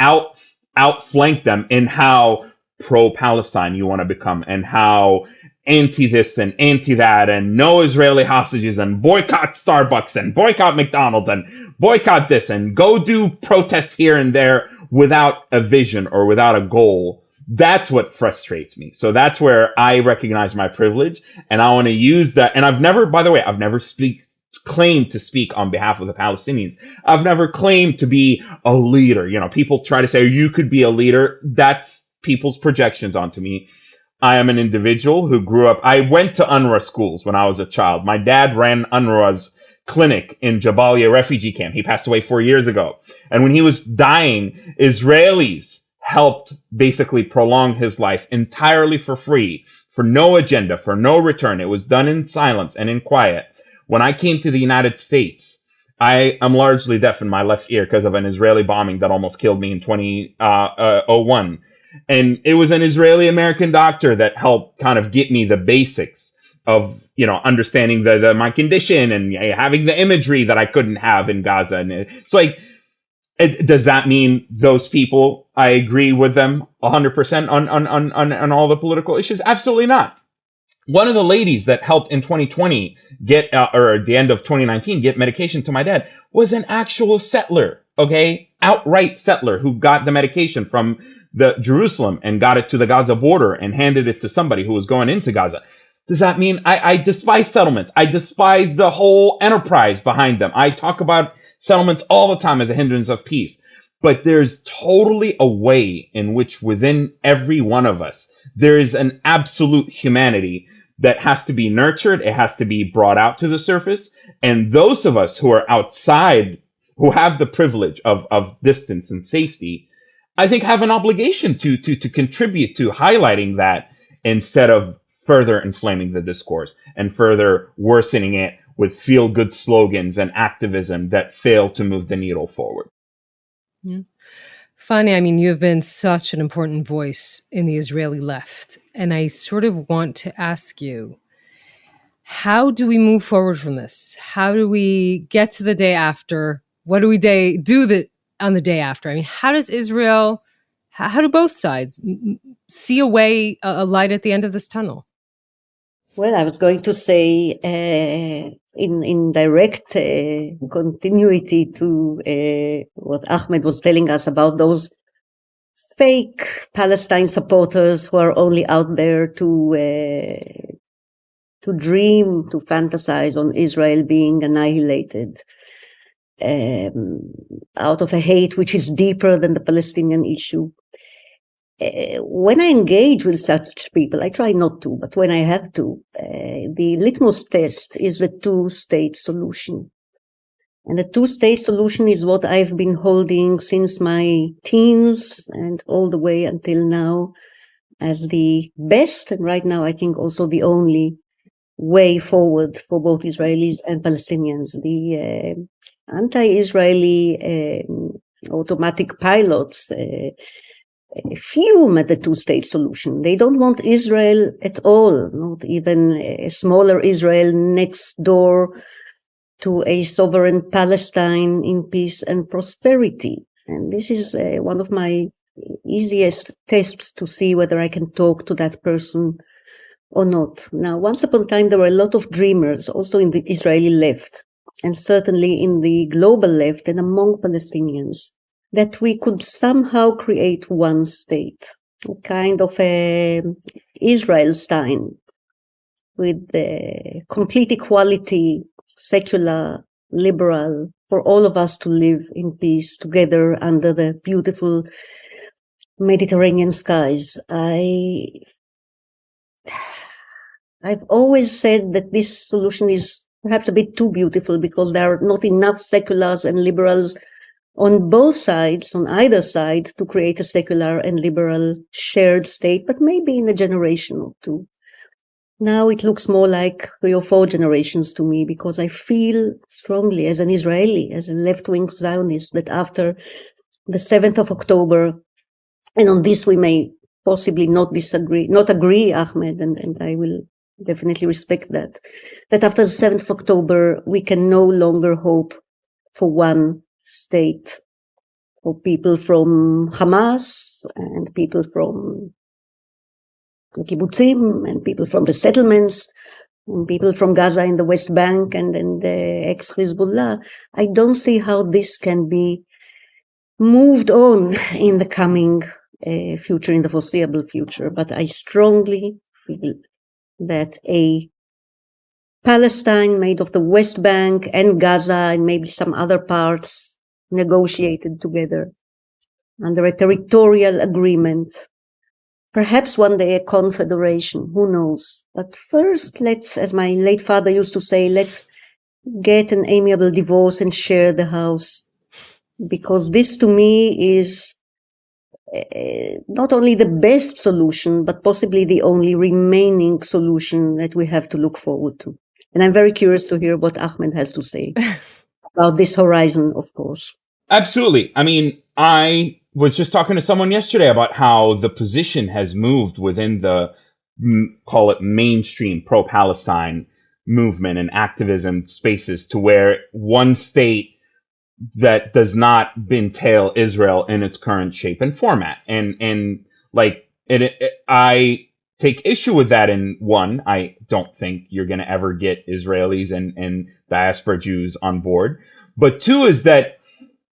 [SPEAKER 3] outflank them in how pro-Palestine you want to become, and how anti this and anti that, and no Israeli hostages, and boycott Starbucks and boycott McDonald's and boycott this, and go do protests here and there without a vision or without a goal. That's what frustrates me. So that's where I recognize my privilege, and I want to use that. And I've never claimed to speak on behalf of the Palestinians. I've never claimed to be a leader. People try to say, you could be a leader. That's people's projections onto me. I am an individual who grew up. I went to UNRWA schools when I was a child. My dad ran UNRWA's clinic in Jabalia refugee camp. He passed away 4 years ago. And when he was dying, Israelis helped basically prolong his life entirely for free, for no agenda, for no return. It was done in silence and in quiet. When I came to the United States, I am largely deaf in my left ear because of an Israeli bombing that almost killed me in 2001. And it was an Israeli-American doctor that helped kind of get me the basics of, understanding my condition and having the imagery that I couldn't have in Gaza. And it's does that mean those people, I agree with them 100% on all the political issues? Absolutely not. One of the ladies that helped in 2020 or at the end of 2019, get medication to my dad was an actual settler, okay? Outright settler who got the medication from the Jerusalem and got it to the Gaza border and handed it to somebody who was going into Gaza. Does that mean I despise settlements? I despise the whole enterprise behind them. I talk about settlements all the time as a hindrance of peace. But there's totally a way in which within every one of us, there is an absolute humanity that has to be nurtured. It has to be brought out to the surface. And those of us who are outside, who have the privilege of distance and safety, I think have an obligation to contribute to highlighting that instead of further inflaming the discourse and further worsening it with feel-good slogans and activism that fail to move the needle forward.
[SPEAKER 1] Yeah. Fania, I mean, you have been such an important voice in the Israeli left. And I sort of want to ask you, how do we move forward from this? How do we get to the day after? What do we do on the day after? I mean, how does Israel, how do both sides see a way, a light at the end of this tunnel?
[SPEAKER 4] Well, I was going to say, in direct continuity to what Ahmed was telling us about those fake Palestine supporters who are only out there to dream, to fantasize on Israel being annihilated, out of a hate which is deeper than the Palestinian issue. When I engage with such people, I try not to, but when I have to, the litmus test is the two-state solution. And the two-state solution is what I've been holding since my teens and all the way until now as the best, and right now I think also the only way forward for both Israelis and Palestinians. The anti-Israeli automatic pilots fume at the two-state solution. They don't want Israel at all, not even a smaller Israel next door to a sovereign Palestine in peace and prosperity. And this is one of my easiest tests to see whether I can talk to that person or not. Now, once upon a time, there were a lot of dreamers also in the Israeli left, and certainly in the global left and among Palestinians, that we could somehow create one state, a kind of a Israelstein with complete equality, secular, liberal, for all of us to live in peace together under the beautiful Mediterranean skies. I've always said that this solution is perhaps a bit too beautiful because there are not enough seculars and liberals on both sides, on either side, to create a secular and liberal shared state, but maybe in a generation or two. Now it looks more like 3 or 4 generations to me, because I feel strongly as an Israeli, as a left-wing Zionist, that after the 7th of October, and on this we may possibly not agree, Ahmed, and I will definitely respect that after the 7th of October, we can no longer hope for one state, for people from Hamas and people from the kibbutzim and people from the settlements and people from Gaza in the West Bank and the ex-Hezbollah. I don't see how this can be moved on in the coming future, in the foreseeable future. But I strongly feel that a Palestine made of the West Bank and Gaza and maybe some other parts negotiated together under a territorial agreement, perhaps one day a confederation, who knows. But first, let's, as my late father used to say, let's get an amiable divorce and share the house. Because this to me is not only the best solution, but possibly the only remaining solution that we have to look forward to. And I'm very curious to hear what Ahmed has to say about this horizon, of course.
[SPEAKER 3] Absolutely. I mean, I was just talking to someone yesterday about how the position has moved within the, call it mainstream pro-Palestine movement and activism spaces to where one state that does not entail Israel in its current shape and format. I take issue with that. In one, I don't think you're going to ever get Israelis and diaspora Jews on board. But two is that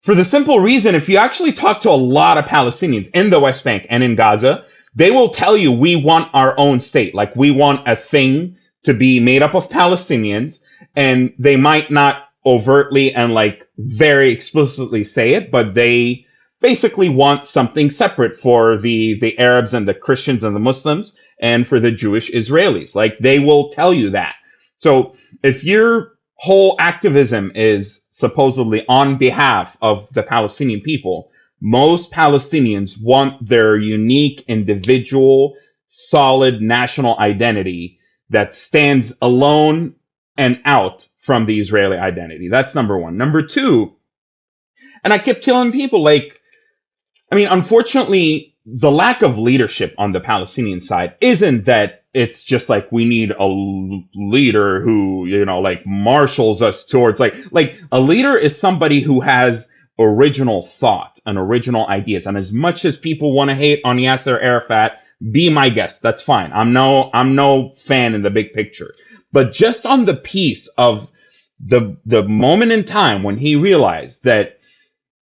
[SPEAKER 3] for the simple reason, if you actually talk to a lot of Palestinians in the West Bank and in Gaza, they will tell you we want our own state. Like, we want a thing to be made up of Palestinians, and they might not overtly and like very explicitly say it, but they basically want something separate for the Arabs and the Christians and the Muslims and for the Jewish Israelis. Like, they will tell you that. So if your whole activism is supposedly on behalf of the Palestinian people, most Palestinians want their unique, individual, solid national identity that stands alone and out from the Israeli identity. That's number one. Number two, and I kept telling people, like, I mean, unfortunately, the lack of leadership on the Palestinian side isn't that it's just like we need a leader who, you know, like marshals us towards like a leader is somebody who has original thought and original ideas. And as much as people want to hate on Yasser Arafat, be my guest. That's fine. I'm no fan in the big picture. But just on the piece of the moment in time when he realized that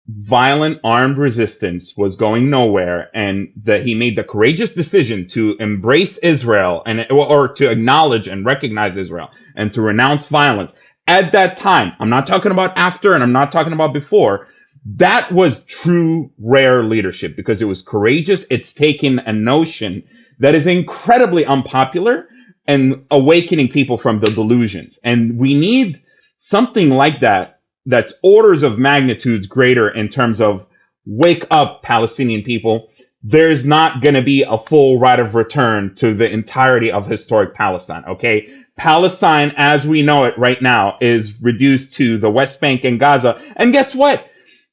[SPEAKER 3] violent armed resistance was going nowhere, and that he made the courageous decision to embrace Israel or to acknowledge and recognize Israel and to renounce violence at that time. I'm not talking about after, and I'm not talking about before. That was true rare leadership because it was courageous. It's taken a notion that is incredibly unpopular and awakening people from the delusions. And we need something like that that's orders of magnitudes greater in terms of wake up, Palestinian people. There's not going to be a full right of return to the entirety of historic Palestine, okay? Palestine, as we know it right now, is reduced to the West Bank and Gaza. And guess what?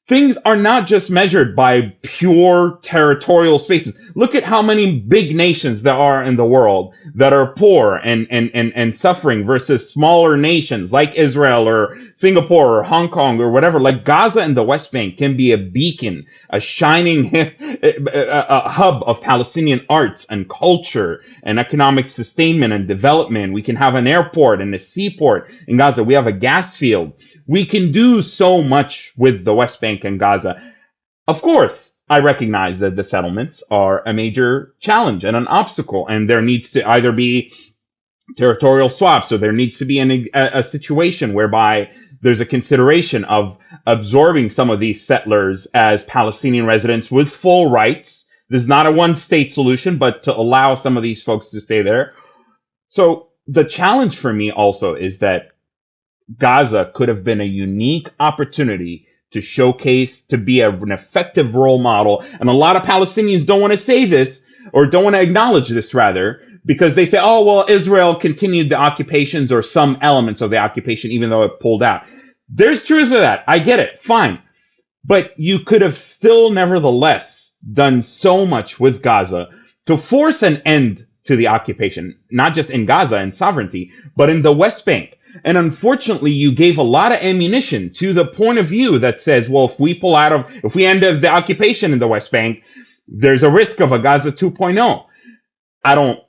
[SPEAKER 3] Things are not just measured by pure territorial spaces. Look at how many big nations there are in the world that are poor and suffering versus smaller nations like Israel or Singapore or Hong Kong or whatever. Like Gaza and the West Bank can be a beacon, a shining a hub of Palestinian arts and culture and economic sustainment and development. We can have an airport and a seaport in Gaza. We have a gas field. We can do so much with the West Bank and Gaza. Of course, I recognize that the settlements are a major challenge and an obstacle, and there needs to either be territorial swaps or there needs to be a situation whereby there's a consideration of absorbing some of these settlers as Palestinian residents with full rights. This is not a one-state solution, but to allow some of these folks to stay there. So the challenge for me also is that Gaza could have been a unique opportunity to showcase, to be an effective role model. And a lot of Palestinians don't want to say this, or don't want to acknowledge this rather, because they say, oh, well, Israel continued the occupations or some elements of the occupation, even though it pulled out. There's truth to that. I get it. Fine. But you could have still nevertheless done so much with Gaza to force an end to the occupation, not just in Gaza and sovereignty, but in the West Bank. And unfortunately, you gave a lot of ammunition to the point of view that says, well, if we end the occupation in the West Bank, there's a risk of a Gaza 2.0. I don't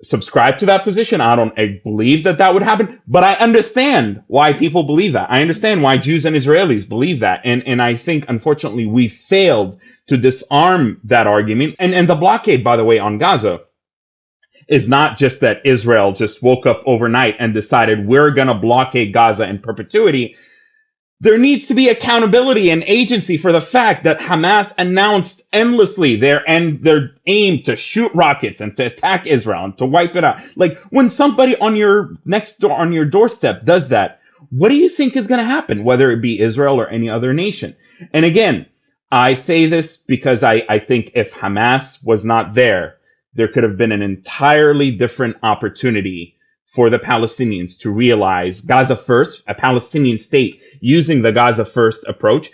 [SPEAKER 3] subscribe to that position. I don't believe that would happen, but I understand why people believe that. I understand why Jews and Israelis believe that. And I think, unfortunately, we failed to disarm that argument. And the blockade, by the way, on Gaza is not just that Israel just woke up overnight and decided we're going to blockade Gaza in perpetuity. There needs to be accountability and agency for the fact that Hamas announced endlessly their aim to shoot rockets and to attack Israel and to wipe it out. Like, when somebody on your doorstep does that, what do you think is going to happen, whether it be Israel or any other nation? And again, I say this because I think if Hamas was not there could have been an entirely different opportunity for the Palestinians to realize Gaza first, a Palestinian state using the Gaza first approach.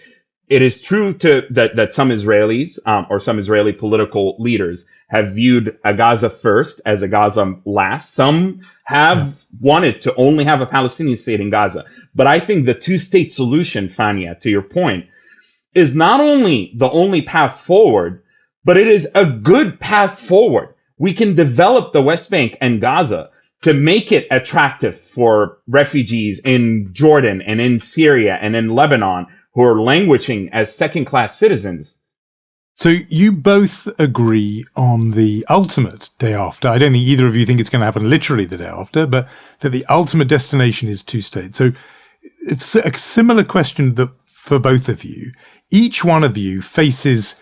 [SPEAKER 3] It is true that some Israelis or some Israeli political leaders have viewed a Gaza first as a Gaza last. Some have wanted to only have a Palestinian state in Gaza. But I think the two-state solution, Fania, to your point, is not only the only path forward, but it is a good path forward. We can develop the West Bank and Gaza to make it attractive for refugees in Jordan and in Syria and in Lebanon who are languishing as second-class citizens.
[SPEAKER 2] So you both agree on the ultimate day after. I don't think either of you think it's going to happen literally the day after, but that the ultimate destination is two states. So it's a similar question that for both of you. Each one of you faces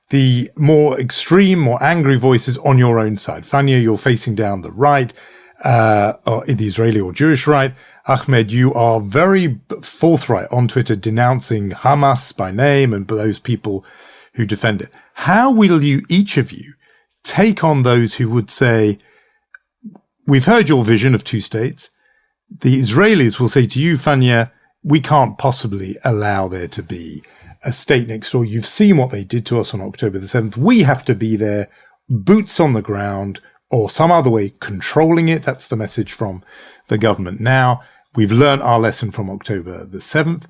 [SPEAKER 2] the more extreme, more angry voices on your own side. Fania, you're facing down the right, or the Israeli or Jewish right. Ahmed, you are very forthright on Twitter denouncing Hamas by name and those people who defend it. How will you, each of you, take on those who would say, we've heard your vision of two states. The Israelis will say to you, Fania, we can't possibly allow there to be a state next door. You've seen what they did to us on October the 7th. We have to be there, boots on the ground, or some other way controlling it. That's the message from the government now. We've learned our lesson from October the 7th.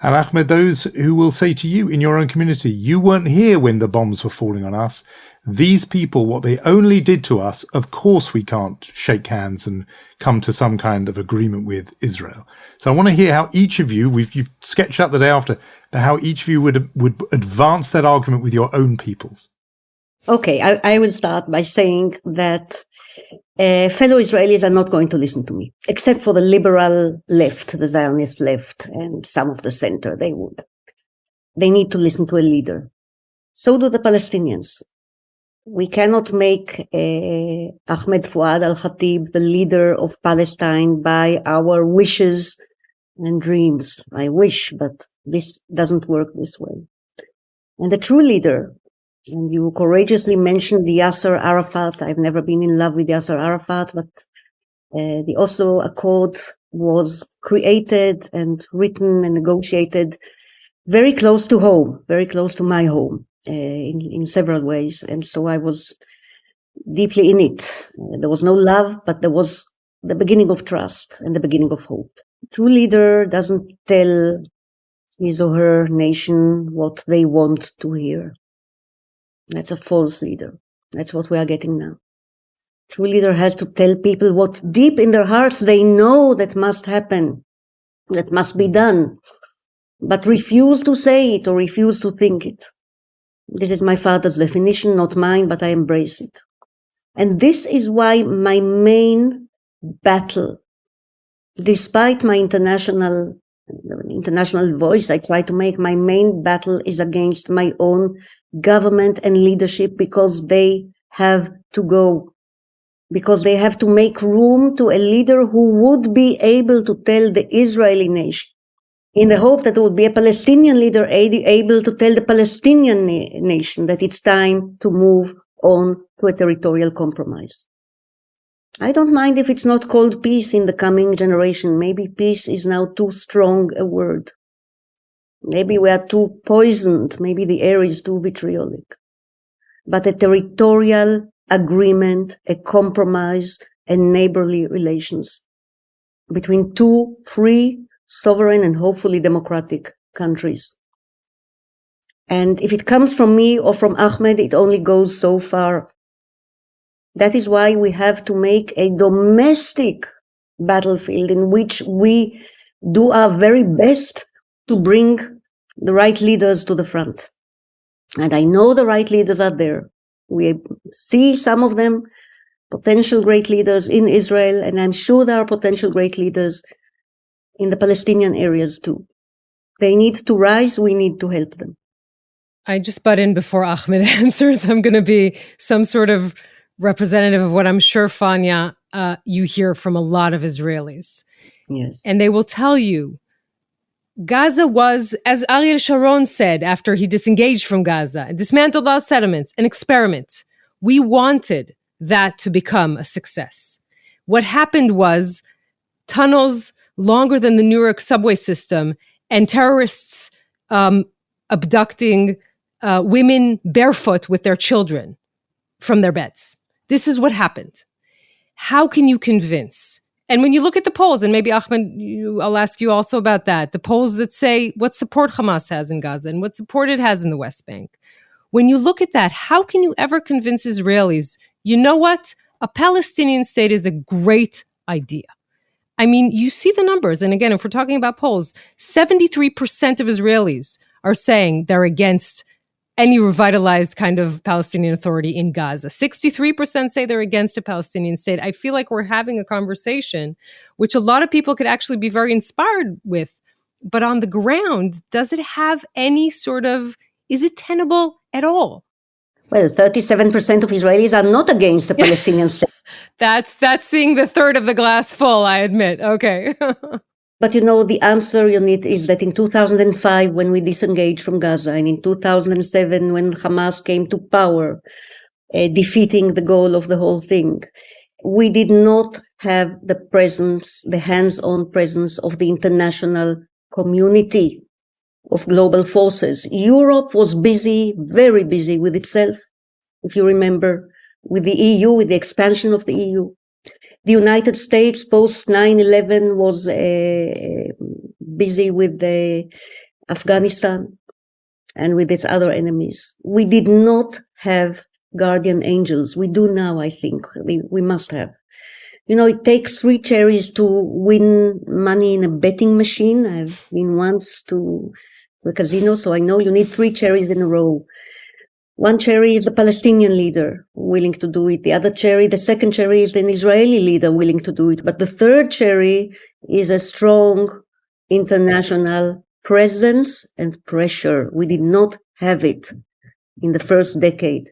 [SPEAKER 2] And Ahmed, those who will say to you in your own community, you weren't here when the bombs were falling on us. These people, what they only did to us, of course we can't shake hands and come to some kind of agreement with Israel. So I want to hear how each of you, you've sketched out the day after, but how each of you would advance that argument with your own peoples.
[SPEAKER 4] Okay, I will start by saying that fellow Israelis are not going to listen to me, except for the liberal left, the Zionist left, and some of the center. They would. They need to listen to a leader. So do the Palestinians. We cannot make Ahmed Fouad Alkhatib the leader of Palestine by our wishes and dreams. I wish, but this doesn't work this way. And the true leader, and you courageously mentioned the Yasser Arafat. I've never been in love with Yasser Arafat, but the Oslo Accord was created and written and negotiated very close to home, very close to my home in several ways. And so I was deeply in it. There was no love, but there was the beginning of trust and the beginning of hope. True leader doesn't tell his or her nation what they want to hear. That's a false leader. That's what we are getting now. True leader has to tell people what deep in their hearts they know that must happen, that must be done, but refuse to say it or refuse to think it. This is my father's definition, not mine, but I embrace it. And this is why my main battle, despite my international voice I try to make, my main battle is against my own government and leadership, because they have to go, because they have to make room to a leader who would be able to tell the Israeli nation, in the hope that there would be a Palestinian leader able to tell the Palestinian nation that it's time to move on to a territorial compromise. I don't mind if it's not called peace in the coming generation. Maybe peace is now too strong a word. Maybe we are too poisoned. Maybe the air is too vitriolic. But a territorial agreement, a compromise, and neighborly relations between two free, sovereign, and hopefully democratic countries. And if it comes from me or from Ahmed, it only goes so far. That is why we have to make a domestic battlefield in which we do our very best to bring the right leaders to the front. And I know the right leaders are there. We see some of them, potential great leaders in Israel, and I'm sure there are potential great leaders in the Palestinian areas too. They need to rise. We need to help them.
[SPEAKER 1] I just butt in before Ahmed answers. I'm going to be some sort of representative of what I'm sure, Fania, you hear from a lot of Israelis.
[SPEAKER 4] Yes.
[SPEAKER 1] And they will tell you, Gaza was, as Ariel Sharon said after he disengaged from Gaza and dismantled all settlements, an experiment. We wanted that to become a success. What happened was tunnels longer than the New York subway system and terrorists abducting women barefoot with their children from their beds. This is what happened. How can you convince? And when you look at the polls, and maybe Ahmed, I'll ask you also about that, the polls that say what support Hamas has in Gaza and what support it has in the West Bank. When you look at that, how can you ever convince Israelis, you know what? A Palestinian state is a great idea. I mean, you see the numbers. And again, if we're talking about polls, 73% of Israelis are saying they're against any revitalized kind of Palestinian authority in Gaza. 63% say they're against a Palestinian state. I feel like we're having a conversation which a lot of people could actually be very inspired with But on the ground, does it have any sort of, is it tenable at all?
[SPEAKER 4] Well, 37% of Israelis are not against the Palestinian state.
[SPEAKER 1] That's seeing the third of the glass full, I admit. Okay.
[SPEAKER 4] But the answer, Yonit, is that in 2005, when we disengaged from Gaza, and in 2007, when Hamas came to power, defeating the goal of the whole thing, we did not have the presence, the hands-on presence of the international community of global forces. Europe was busy, very busy with itself, if you remember, with the EU, with the expansion of the EU. The United States, post 9/11, was busy with Afghanistan and with its other enemies. We did not have guardian angels. We do now, I think. We must have. It takes 3 cherries to win money in a betting machine. I've been once to a casino, so I know you need 3 cherries in a row. One cherry is the Palestinian leader willing to do it. The second cherry is an Israeli leader willing to do it. But the third cherry is a strong international presence and pressure. We did not have it in the first decade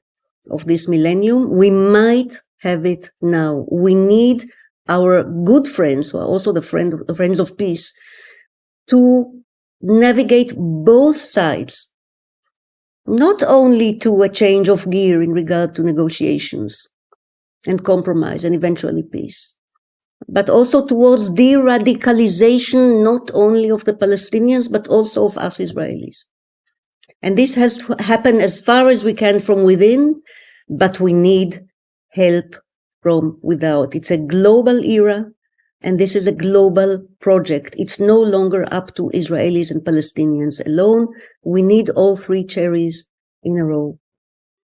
[SPEAKER 4] of this millennium. We might have it now. We need our good friends, who are also the friends of peace, to navigate both sides, not only to a change of gear in regard to negotiations and compromise and eventually peace, but also towards de-radicalization, not only of the Palestinians, but also of us Israelis. And this has to happen as far as we can from within, but we need help from without. It's a global era, and this is a global project. It's no longer up to Israelis and Palestinians alone. We need all 3 cherries in a row.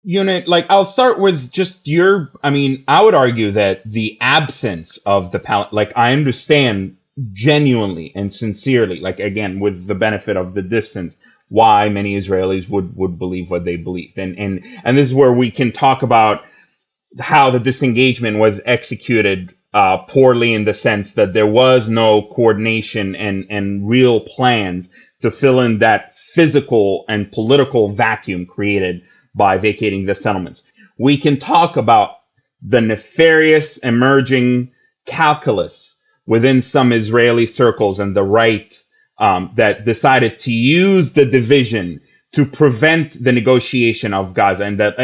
[SPEAKER 3] Yonit, I'll start with just I would argue that the absence of I understand genuinely and sincerely, again, with the benefit of the distance, why many Israelis would believe what they believed. And this is where we can talk about how the disengagement was executed poorly, in the sense that there was no coordination and real plans to fill in that physical and political vacuum created by vacating the settlements. We can talk about the nefarious emerging calculus within some Israeli circles and the right that decided to use the division to prevent the negotiation of Gaza and that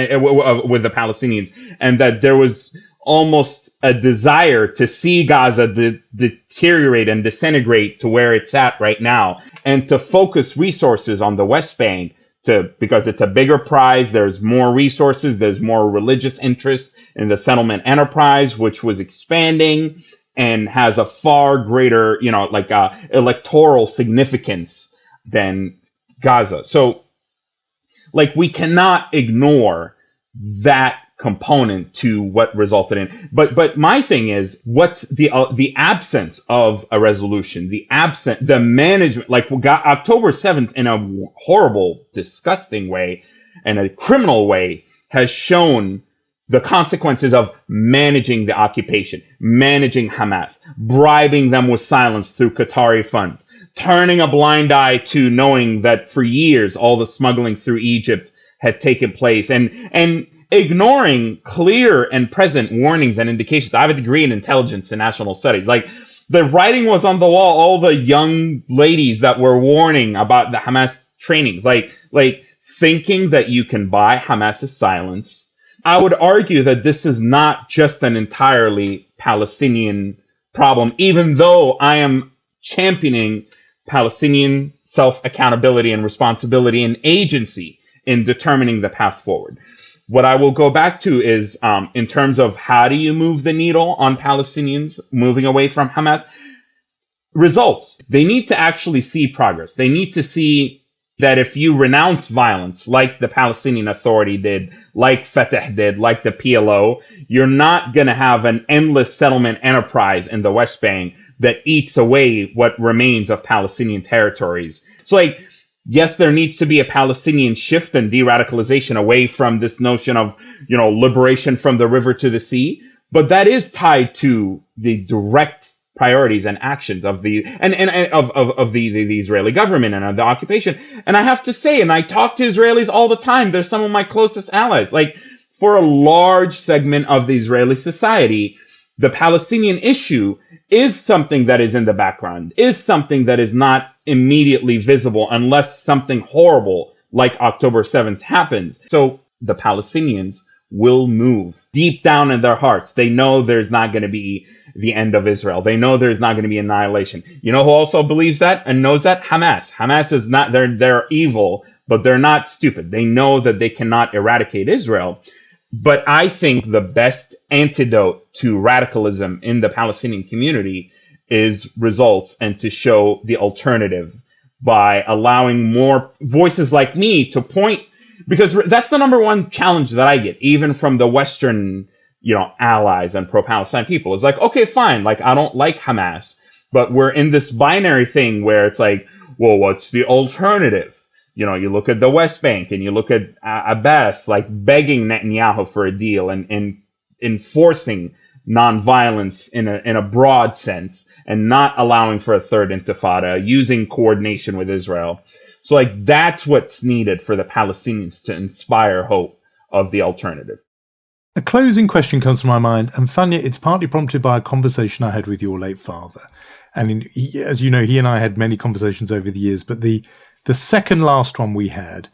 [SPEAKER 3] with the Palestinians, and that there was almost a desire to see Gaza deteriorate and disintegrate to where it's at right now, and to focus resources on the West Bank because it's a bigger prize. There's more resources. There's more religious interest in the settlement enterprise, which was expanding and has a far greater, electoral significance than Gaza. So, we cannot ignore that component to what resulted in. But my thing is, what's the absence of a resolution, the management, October 7th in a horrible, disgusting way and a criminal way has shown the consequences of managing the occupation, managing Hamas, bribing them with silence through Qatari funds, turning a blind eye to knowing that for years all the smuggling through Egypt had taken place, and ignoring clear and present warnings and indications. I have a degree in intelligence and national studies. The writing was on the wall, all the young ladies that were warning about the Hamas trainings, thinking that you can buy Hamas's silence. I would argue that this is not just an entirely Palestinian problem, even though I am championing Palestinian self-accountability and responsibility and agency in determining the path forward. What I will go back to is, in terms of how do you move the needle on Palestinians moving away from Hamas? Results. They need to actually see progress. They need to see that if you renounce violence, like the Palestinian Authority did, like Fatah did, like the PLO, you're not going to have an endless settlement enterprise in the West Bank that eats away what remains of Palestinian territories. So, yes, there needs to be a Palestinian shift and de-radicalization away from this notion of, liberation from the river to the sea, but that is tied to the direct priorities and actions of the Israeli government and of the occupation. And I have to say, and I talk to Israelis all the time, they're some of my closest allies. Like, for a large segment of the Israeli society, the Palestinian issue is something that is in the background, is something that is not immediately visible unless something horrible like October 7th happens. So the Palestinians will move deep down in their hearts. They know there's not going to be the end of Israel. They know there's not going to be annihilation. You know who also believes that and knows that? Hamas. Hamas is not, they're evil, but they're not stupid. They know that they cannot eradicate Israel. But I think the best antidote to radicalism in the Palestinian community is results and to show the alternative by allowing more voices like me to point, because that's the number one challenge that I get, even from the Western, allies and pro-Palestine people. It's like, okay, fine. Like, I don't like Hamas, but we're in this binary thing where it's like, well, what's the alternative? You look at the West Bank and you look at Abbas, like begging Netanyahu for a deal and enforcing nonviolence in a broad sense and not allowing for a third intifada, using coordination with Israel. So like that's what's needed for the Palestinians to inspire hope of the alternative.
[SPEAKER 2] A closing question comes to my mind, and Fania, it's partly prompted by a conversation I had with your late father. And as you know, he and I had many conversations over the years, but the second last one we had,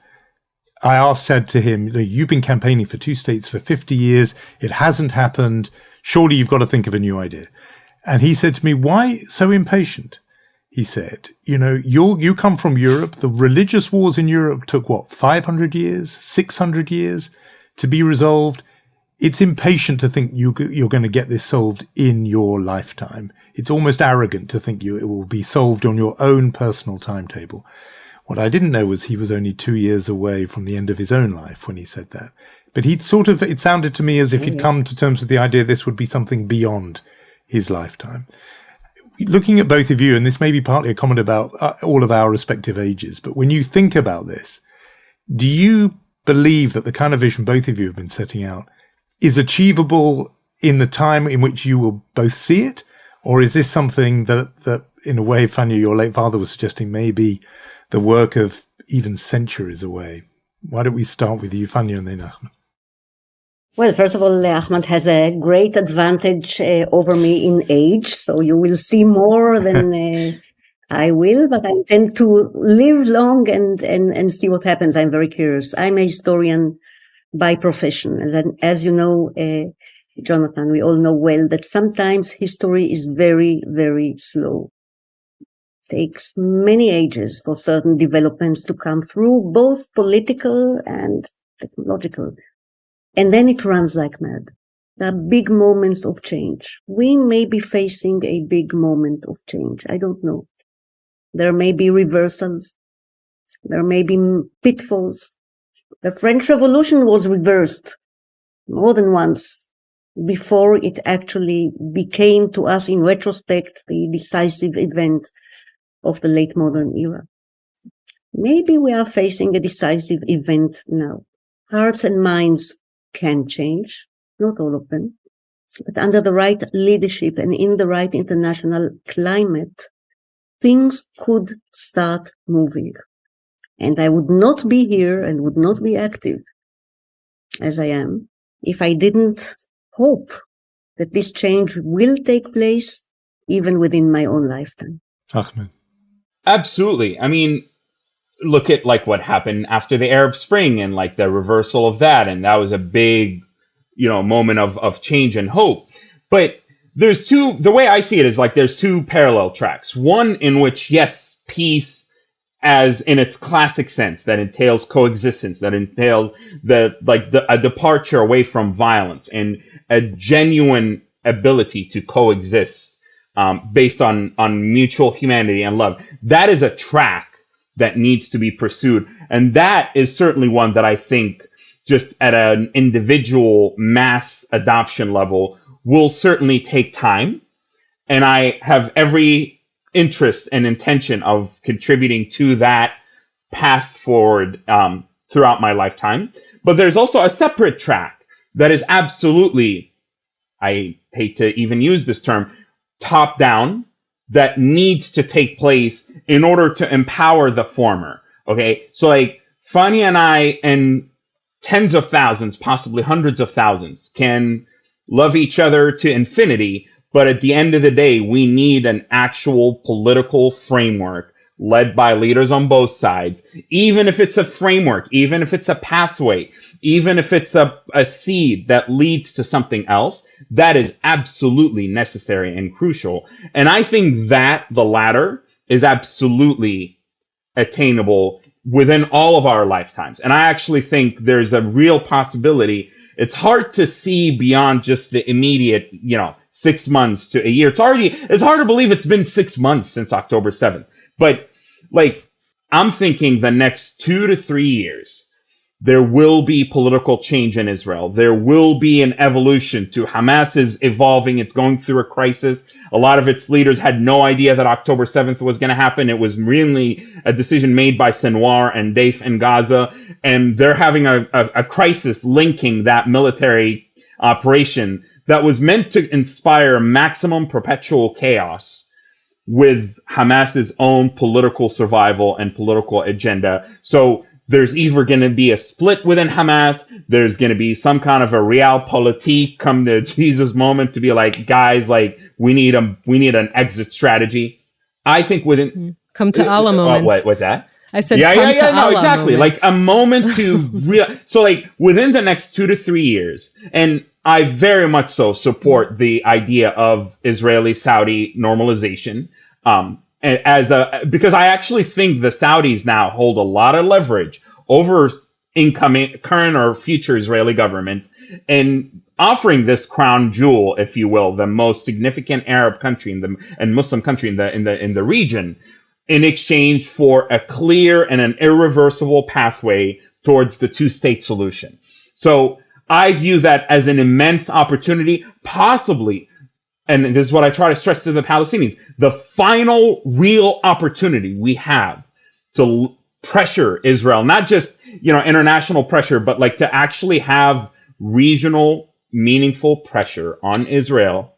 [SPEAKER 2] I said to him, you've been campaigning for two states for 50 years. It hasn't happened. Surely you've got to think of a new idea. And he said to me, why so impatient? He said, you come from Europe. The religious wars in Europe took 500 years, 600 years to be resolved. It's impatient to think you're going to get this solved in your lifetime. It's almost arrogant to think it will be solved on your own personal timetable. What I didn't know was he was only 2 years away from the end of his own life when he said that. But it sounded to me as if he'd come to terms with the idea this would be something beyond his lifetime. Looking at both of you, and this may be partly a comment about all of our respective ages, but when you think about this, do you believe that the kind of vision both of you have been setting out is achievable in the time in which you will both see it? Or is this something that in a way, Fania, your late father was suggesting maybe the work of even centuries away? Why don't we start with you, Fania, and then Ahmed?
[SPEAKER 4] Well, first of all, Ahmed has a great advantage over me in age, so you will see more than I will, but I intend to live long and see what happens. I'm very curious. I'm a historian by profession. As you know, Jonathan, we all know well that sometimes history is very, very slow. It takes many ages for certain developments to come through, both political and technological. And then it runs like mad. There are big moments of change. We may be facing a big moment of change. I don't know. There may be reversals. There may be pitfalls. The French Revolution was reversed more than once before it actually became to us in retrospect the decisive event of the late modern era. Maybe we are facing a decisive event now. Hearts and minds can change, not all of them, but under the right leadership and in the right international climate, things could start moving. And I would not be here and would not be active as I am if I didn't hope that this change will take place even within my own lifetime.
[SPEAKER 2] Ahmed.
[SPEAKER 3] Absolutely. I mean, look at like what happened after the Arab Spring and like the reversal of that. And that was a big, moment of change and hope. But the way I see it is like there's two parallel tracks. One in which, yes, peace as in its classic sense that entails coexistence, that entails a departure away from violence and a genuine ability to coexist based on mutual humanity and love. That is a track that needs to be pursued. And that is certainly one that I think just at an individual mass adoption level will certainly take time. And I have every interest and intention of contributing to that path forward throughout my lifetime. But there's also a separate track that is absolutely, I hate to even use this term, top down that needs to take place in order to empower the former. Okay. So like Fania and I and tens of thousands, possibly hundreds of thousands can love each other to infinity. But at the end of the day, we need an actual political framework led by leaders on both sides, even if it's a framework, even if it's a pathway, even if it's a seed that leads to something else, that is absolutely necessary and crucial. And I think that the latter is absolutely attainable within all of our lifetimes. And I actually think there's a real possibility. It's hard to see beyond just the immediate, 6 months to a year. It's hard to believe it's been 6 months since October 7th. But I'm thinking the next 2 to 3 years, there will be political change in Israel. There will be an evolution to Hamas is evolving. It's going through a crisis. A lot of its leaders had no idea that October 7th was going to happen. It was really a decision made by Sinwar and Deif in Gaza. And they're having a crisis linking that military operation that was meant to inspire maximum perpetual chaos with Hamas's own political survival and political agenda. So there's either going to be a split within Hamas. There's going to be some kind of a realpolitik come to Jesus moment to be like, guys, we need an exit strategy. I think within
[SPEAKER 1] come to Allah moment.
[SPEAKER 3] What's that?
[SPEAKER 1] I said,
[SPEAKER 3] no, exactly. Moment. A moment to so within the next 2 to 3 years. And I very much so support the idea of Israeli-Saudi normalization. Because I actually think the Saudis now hold a lot of leverage over incoming, current or future Israeli governments, and offering this crown jewel, if you will, the most significant Arab country and Muslim country in the region, in exchange for a clear and an irreversible pathway towards the two-state solution. So I view that as an immense opportunity, possibly. And this is what I try to stress to the Palestinians, the final real opportunity we have to pressure Israel, not just, international pressure, but to actually have regional, meaningful pressure on Israel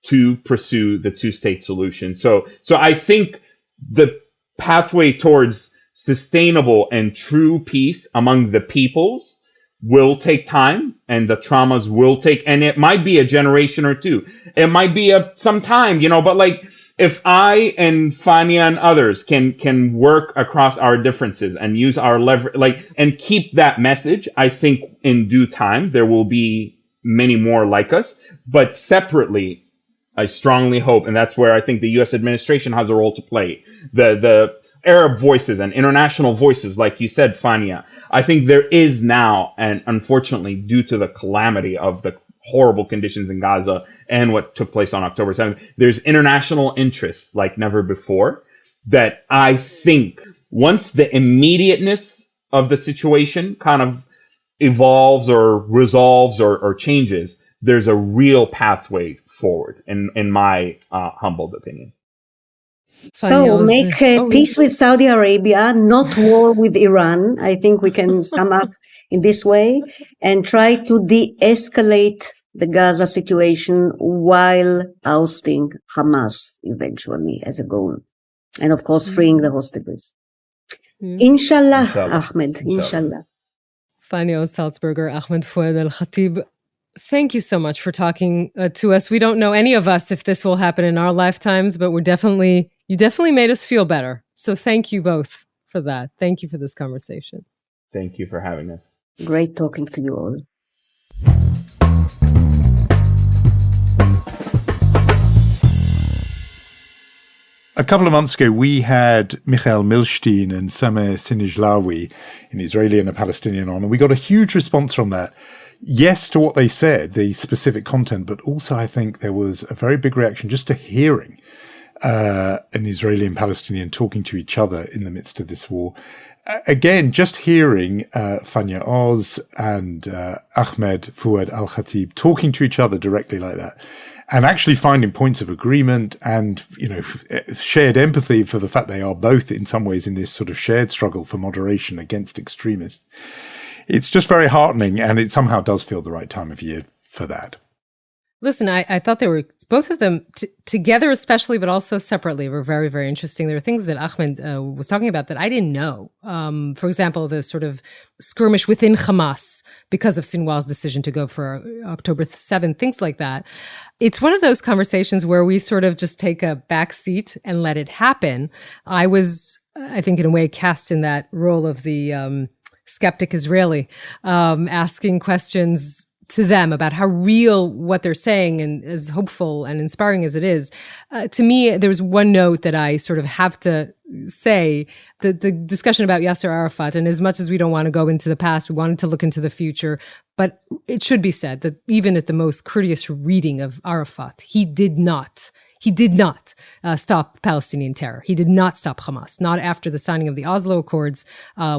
[SPEAKER 3] to pursue the two-state solution. So I think the pathway towards sustainable and true peace among the peoples will take time, and the traumas will take, and it might be a generation or two. It might be some time, but if I and Fania and others can work across our differences and use our leverage, and keep that message, I think in due time, there will be many more like us, but separately, I strongly hope, and that's where I think the U.S. administration has a role to play. The Arab voices and international voices, like you said, Fania. I think there is now, and unfortunately, due to the calamity of the horrible conditions in Gaza and what took place on October 7th, there's international interest like never before that I think once the immediateness of the situation kind of evolves or resolves or changes, there's a real pathway forward, in my humbled opinion.
[SPEAKER 4] So make peace with Saudi Arabia, not war with Iran. I think we can sum up in this way, and try to de-escalate the Gaza situation while ousting Hamas eventually as a goal. And of course, freeing the hostages. Inshallah, Ahmed, inshallah.
[SPEAKER 1] Fania Oz-Salzberger, Ahmed Fouad Alkhatib, thank you so much for talking to us. We don't know, any of us, if this will happen in our lifetimes, but you definitely made us feel better. So thank you both for that. Thank you for this conversation.
[SPEAKER 3] Thank you for having us.
[SPEAKER 4] Great talking to you all.
[SPEAKER 2] A couple of months ago, we had Michael Milstein and Sameh Sinijlawi, an Israeli and a Palestinian, on, and we got a huge response from that. Yes, to what they said, the specific content, but also I think there was a very big reaction just to hearing an Israeli and Palestinian talking to each other in the midst of this war. Again, just hearing Fania Oz and Ahmed Fouad Alkhatib talking to each other directly like that, and actually finding points of agreement and, shared empathy for the fact they are both in some ways in this sort of shared struggle for moderation against extremists. It's just very heartening, and it somehow does feel the right time of year for that.
[SPEAKER 1] Listen, I thought they were, both of them together especially, but also separately, were very, very interesting. There were things that Ahmed was talking about that I didn't know. For example, the sort of skirmish within Hamas because of Sinwar's decision to go for October 7th, things like that. It's one of those conversations where we sort of just take a back seat and let it happen. I was, I think, in a way, cast in that role of the skeptic Israeli, asking questions to them about how real what they're saying and as hopeful and inspiring as it is. To me, there's one note that I sort of have to say, the discussion about Yasser Arafat, and as much as we don't want to go into the past, we wanted to look into the future, but it should be said that even at the most courteous reading of Arafat, he did not stop Palestinian terror. He did not stop Hamas, not after the signing of the Oslo Accords,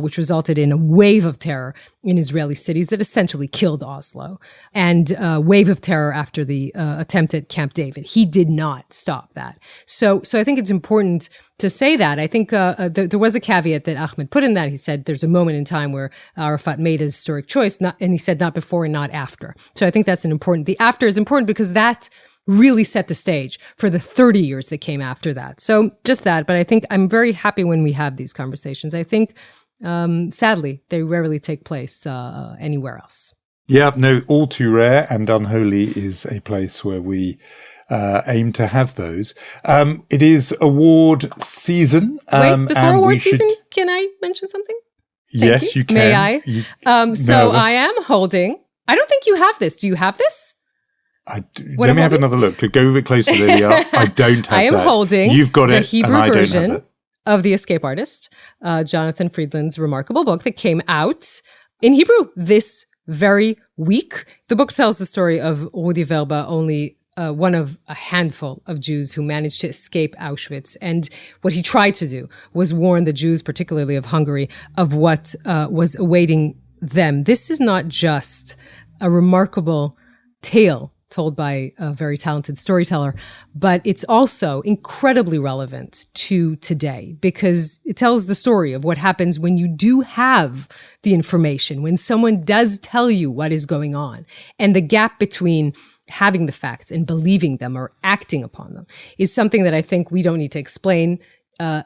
[SPEAKER 1] which resulted in a wave of terror in Israeli cities that essentially killed Oslo, and a wave of terror after the attempt at Camp David. He did not stop that. So I think it's important to say that. I think there was a caveat that Ahmed put in that. He said there's a moment in time where Arafat made a historic choice, and he said not before and not after. So I think that's an important. The after is important because that really set the stage for the 30 years that came after that. So just that, but I think I'm very happy when we have these conversations. I think, sadly, they rarely take place anywhere else.
[SPEAKER 2] Yeah, no, all too rare, and Unholy is a place where we aim to have those. It is award season.
[SPEAKER 1] Wait, before award season, can I mention something?
[SPEAKER 2] Yes, you can.
[SPEAKER 1] May I? I am holding, I don't think you have this. Do you have this?
[SPEAKER 2] Let me have another look. Go a bit closer, Lilia. I don't have that.
[SPEAKER 1] I am holding
[SPEAKER 2] You've got
[SPEAKER 1] the
[SPEAKER 2] it,
[SPEAKER 1] Hebrew
[SPEAKER 2] and I
[SPEAKER 1] version
[SPEAKER 2] don't have it.
[SPEAKER 1] of The Escape Artist, Jonathan Friedland's remarkable book that came out in Hebrew this very week. The book tells the story of Rudi Verba, only one of a handful of Jews who managed to escape Auschwitz. And what he tried to do was warn the Jews, particularly of Hungary, of what was awaiting them. This is not just a remarkable tale told by a very talented storyteller, but it's also incredibly relevant to today because it tells the story of what happens when you do have the information, when someone does tell you what is going on, and the gap between having the facts and believing them or acting upon them is something that I think we don't need to explain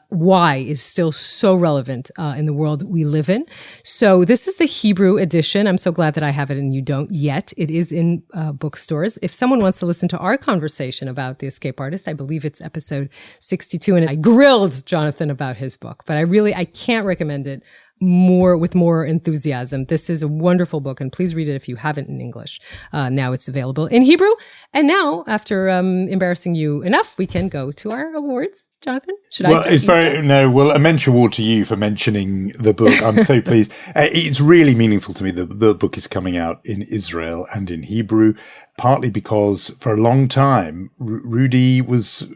[SPEAKER 1] why is still so relevant in the world we live in. So this is the Hebrew edition. I'm so glad that I have it and you don't yet. It is in bookstores. If someone wants to listen to our conversation about The Escape Artist, I believe it's episode 62, and I grilled Jonathan about his book, but I can't recommend it with more enthusiasm. This is a wonderful book, and please read it if you haven't in English. Now it's available in Hebrew. And now, after embarrassing you enough, we can go to our awards. Jonathan, should I start?
[SPEAKER 2] Well, immense award to you for mentioning the book. I'm so pleased. It's really meaningful to me that the book is coming out in Israel and in Hebrew, partly because for a long time, Rudi was,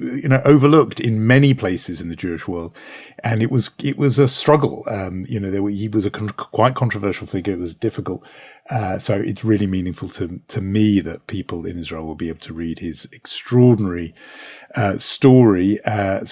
[SPEAKER 2] overlooked in many places in the Jewish world. And it was a struggle. He was a quite controversial figure. It was difficult. So it's really meaningful to me that people in Israel will be able to read his extraordinary story.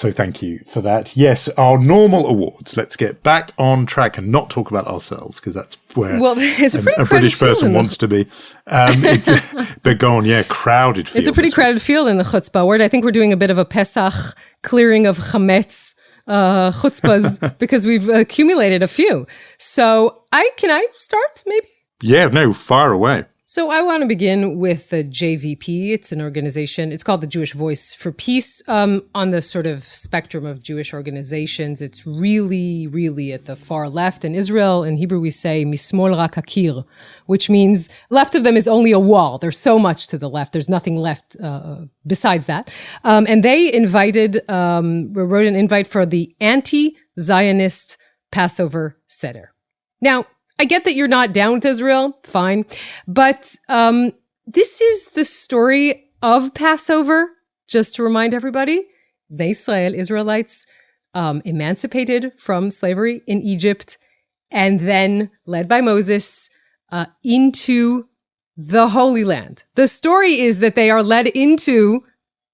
[SPEAKER 2] So thank you for that. Yes, our normal awards. Let's get back on track and not talk about ourselves, because that's where a British person wants to be. But go on, crowded field.
[SPEAKER 1] It's a pretty crowded field in the Chutzpah Award. I think we're doing a bit of a Pesach clearing of chametz chutzpahs because we've accumulated a few. So can I start maybe?
[SPEAKER 2] Yeah, no, fire away.
[SPEAKER 1] So I want to begin with the JVP. It's an organization. It's called the Jewish Voice for Peace. On the sort of spectrum of Jewish organizations, it's really, really at the far left. In Israel, in Hebrew, we say mismol rak hakir, which means left of them is only a wall. There's so much to the left. There's nothing left besides that. And they wrote an invite for the anti-Zionist Passover seder. Now, I get that you're not down with Israel, fine. But this is the story of Passover, just to remind everybody. Bnei Israel, Israelites, emancipated from slavery in Egypt, and then led by Moses into the Holy Land. The story is that they are led into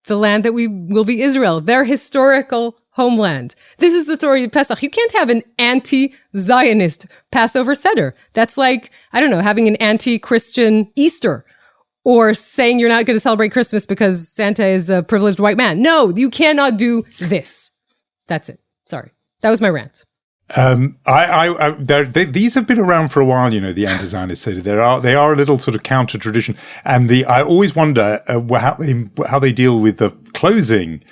[SPEAKER 1] the land that will be Israel, their historical homeland. This is the story of Pesach. You can't have an anti-Zionist Passover seder. That's like, I don't know, having an anti-Christian Easter or saying you're not going to celebrate Christmas because Santa is a privileged white man. No, you cannot do this. That's it. Sorry. That was my rant.
[SPEAKER 2] These have been around for a while, the anti-Zionist seder. They are a little sort of counter tradition. And I always wonder how they deal with the closing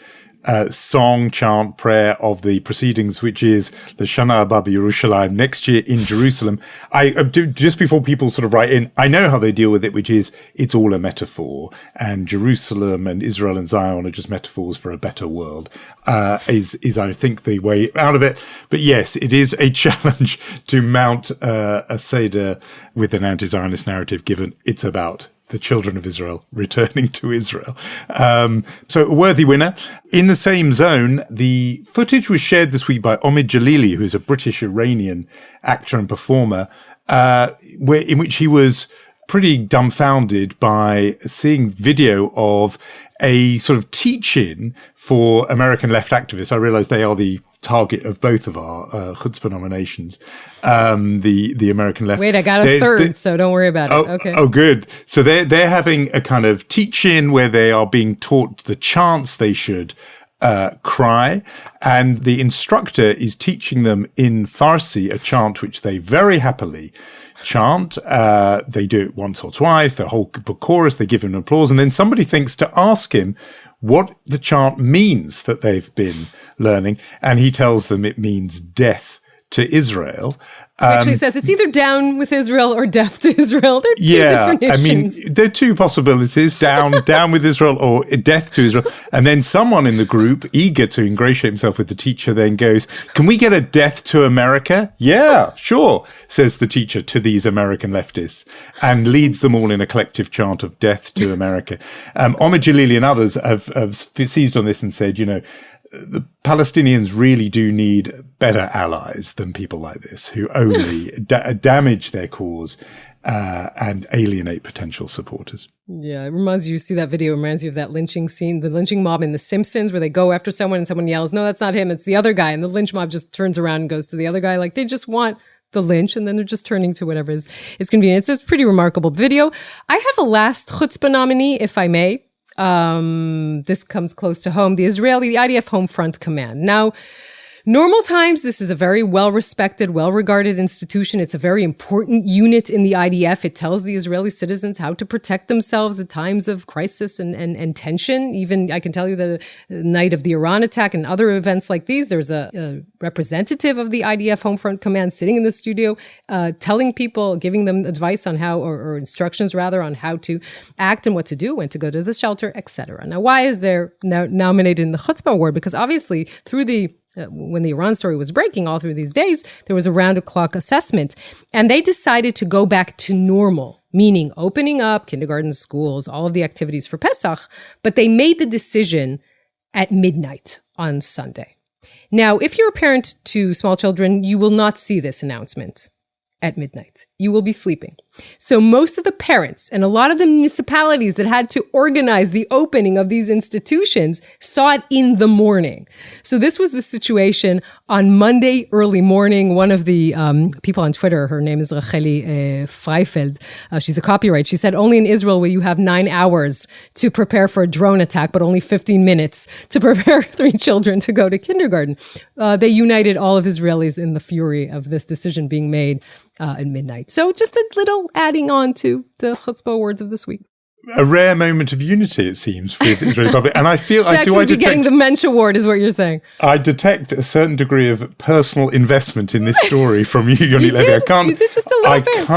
[SPEAKER 2] song, chant, prayer of the proceedings, which is L'Shana Haba Yerushalayim, next year in Jerusalem. I do, just before people sort of write in, I know how they deal with it, which is it's all a metaphor, and Jerusalem and Israel and Zion are just metaphors for a better world. Is I think the way out of it. But yes, it is a challenge to mount a seder with an anti-Zionist narrative, given it's about the children of Israel returning to Israel. So a worthy winner. In the same zone, the footage was shared this week by Omid Jalili, who is a British-Iranian actor and performer, in which he was pretty dumbfounded by seeing video of a sort of teach-in for American left activists. I realize they are the target of both of our chutzpah nominations. The American left.
[SPEAKER 1] Wait, I got a third, so don't worry about it. Okay.
[SPEAKER 2] Oh, good. So they're having a kind of teach-in where they are being taught the chants they should cry, and the instructor is teaching them in Farsi a chant which they very happily chant. They do it once or twice, the whole chorus, they give him applause, and then somebody thinks to ask him what the chant means that they've been learning, and he tells them it means death to Israel.
[SPEAKER 1] He actually says it's either down with Israel or death to Israel. They're two definitions.
[SPEAKER 2] There are two possibilities, down with Israel or death to Israel. And then someone in the group, eager to ingratiate himself with the teacher, then goes, can we get a death to America? Yeah, sure, says the teacher to these American leftists, and leads them all in a collective chant of death to America. Omid Jalili and others have seized on this and said, the Palestinians really do need better allies than people like this who only damage their cause and alienate potential supporters.
[SPEAKER 1] Yeah, it reminds you see that video, it reminds you of that lynching scene, the lynching mob in The Simpsons, where they go after someone and someone yells, no, that's not him, it's the other guy. And the lynch mob just turns around and goes to the other guy. Like, they just want the lynch, and then they're just turning to whatever is convenient. It's a pretty remarkable video. I have a last chutzpah nominee, if I may. This comes close to home, the IDF Home Front Command. Now, normal times, this is a very well-respected, well-regarded institution. It's a very important unit in the IDF. It tells the Israeli citizens how to protect themselves at times of crisis and tension. Even, I can tell you that the night of the Iran attack and other events like these, there's a representative of the IDF Home Front Command sitting in the studio, telling people, giving them advice on how, or instructions rather, on how to act and what to do, when to go to the shelter, etc. Now, why is there now nominated in the Chutzpah Award? Because obviously, through when the Iran story was breaking all through these days, there was a round-the-clock assessment. And they decided to go back to normal, meaning opening up kindergarten, schools, all of the activities for Pesach. But they made the decision at midnight on Sunday. Now, if you're a parent to small children, you will not see this announcement at midnight. You will be sleeping. So most of the parents and a lot of the municipalities that had to organize the opening of these institutions saw it in the morning. So this was the situation on Monday early morning. One of the people on Twitter, her name is Racheli Freifeld. She's a copyright. She said, only in Israel will you have 9 hours to prepare for a drone attack, but only 15 minutes to prepare 3 children to go to kindergarten. They united all of Israelis in the fury of this decision being made at midnight. So just a little adding on to the chutzpah awards of this week.
[SPEAKER 2] A rare moment of unity, it seems, with the Israeli public. And I feel
[SPEAKER 1] I detect getting the Mensch Award is what you're saying.
[SPEAKER 2] I detect a certain degree of personal investment in this story from you, Yonit Levy.
[SPEAKER 1] You did just a little bit.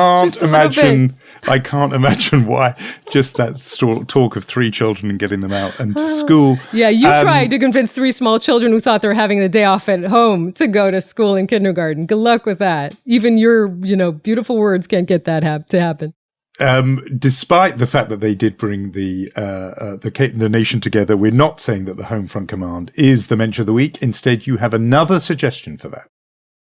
[SPEAKER 2] I can't imagine why just that talk of 3 children and getting them out and to school.
[SPEAKER 1] Yeah, you tried to convince 3 small children who thought they were having the day off at home to go to school and kindergarten. Good luck with that. Even your, beautiful words can't get that to happen.
[SPEAKER 2] Despite the fact that they did bring the nation together, we're not saying that the Home Front Command is the Mensch of the Week. Instead, you have another suggestion for that.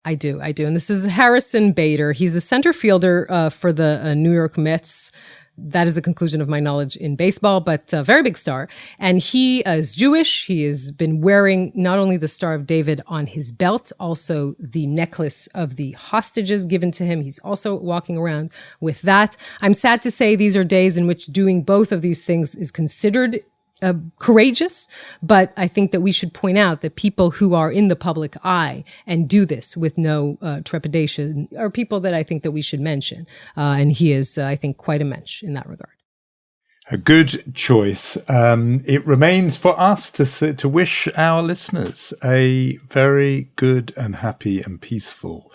[SPEAKER 1] I do. And this is Harrison Bader. He's a center fielder for the New York Mets. That is a conclusion of my knowledge in baseball, but a very big star. And he is Jewish. He has been wearing not only the Star of David on his belt, also the necklace of the hostages given to him. He's also walking around with that. I'm sad to say these are days in which doing both of these things is considered courageous, but I think that we should point out that people who are in the public eye and do this with no trepidation are people that I think that we should mention. And he is, I think, quite a mensch in that regard.
[SPEAKER 2] A good choice. It remains for us to wish our listeners a very good and happy and peaceful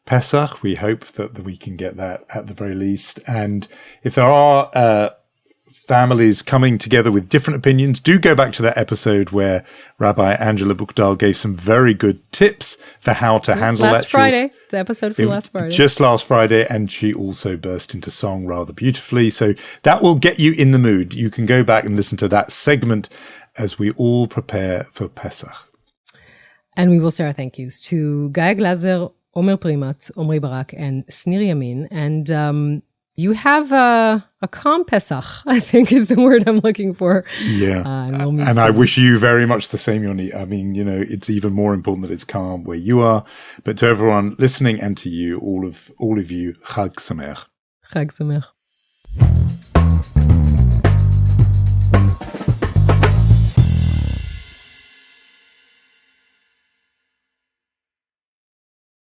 [SPEAKER 2] Pesach. We hope that we can get that at the very least. And if there are families coming together with different opinions, do go back to that episode where Rabbi Angela Buchdal gave some very good tips for how to handle that.
[SPEAKER 1] Last Friday, the episode from last Friday.
[SPEAKER 2] Just last Friday, and she also burst into song rather beautifully. So that will get you in the mood. You can go back and listen to that segment as we all prepare for Pesach.
[SPEAKER 1] And we will say our thank yous to Guy Glazer, Omer Primat, Omri Barak, and Snir Yamin. And you have a calm Pesach, I think is the word I'm looking for.
[SPEAKER 2] Yeah. And I wish you very much the same, Yoni. I mean, it's even more important that it's calm where you are. But to everyone listening and to you, all of you, Chag Sameach.
[SPEAKER 1] Chag Sameach.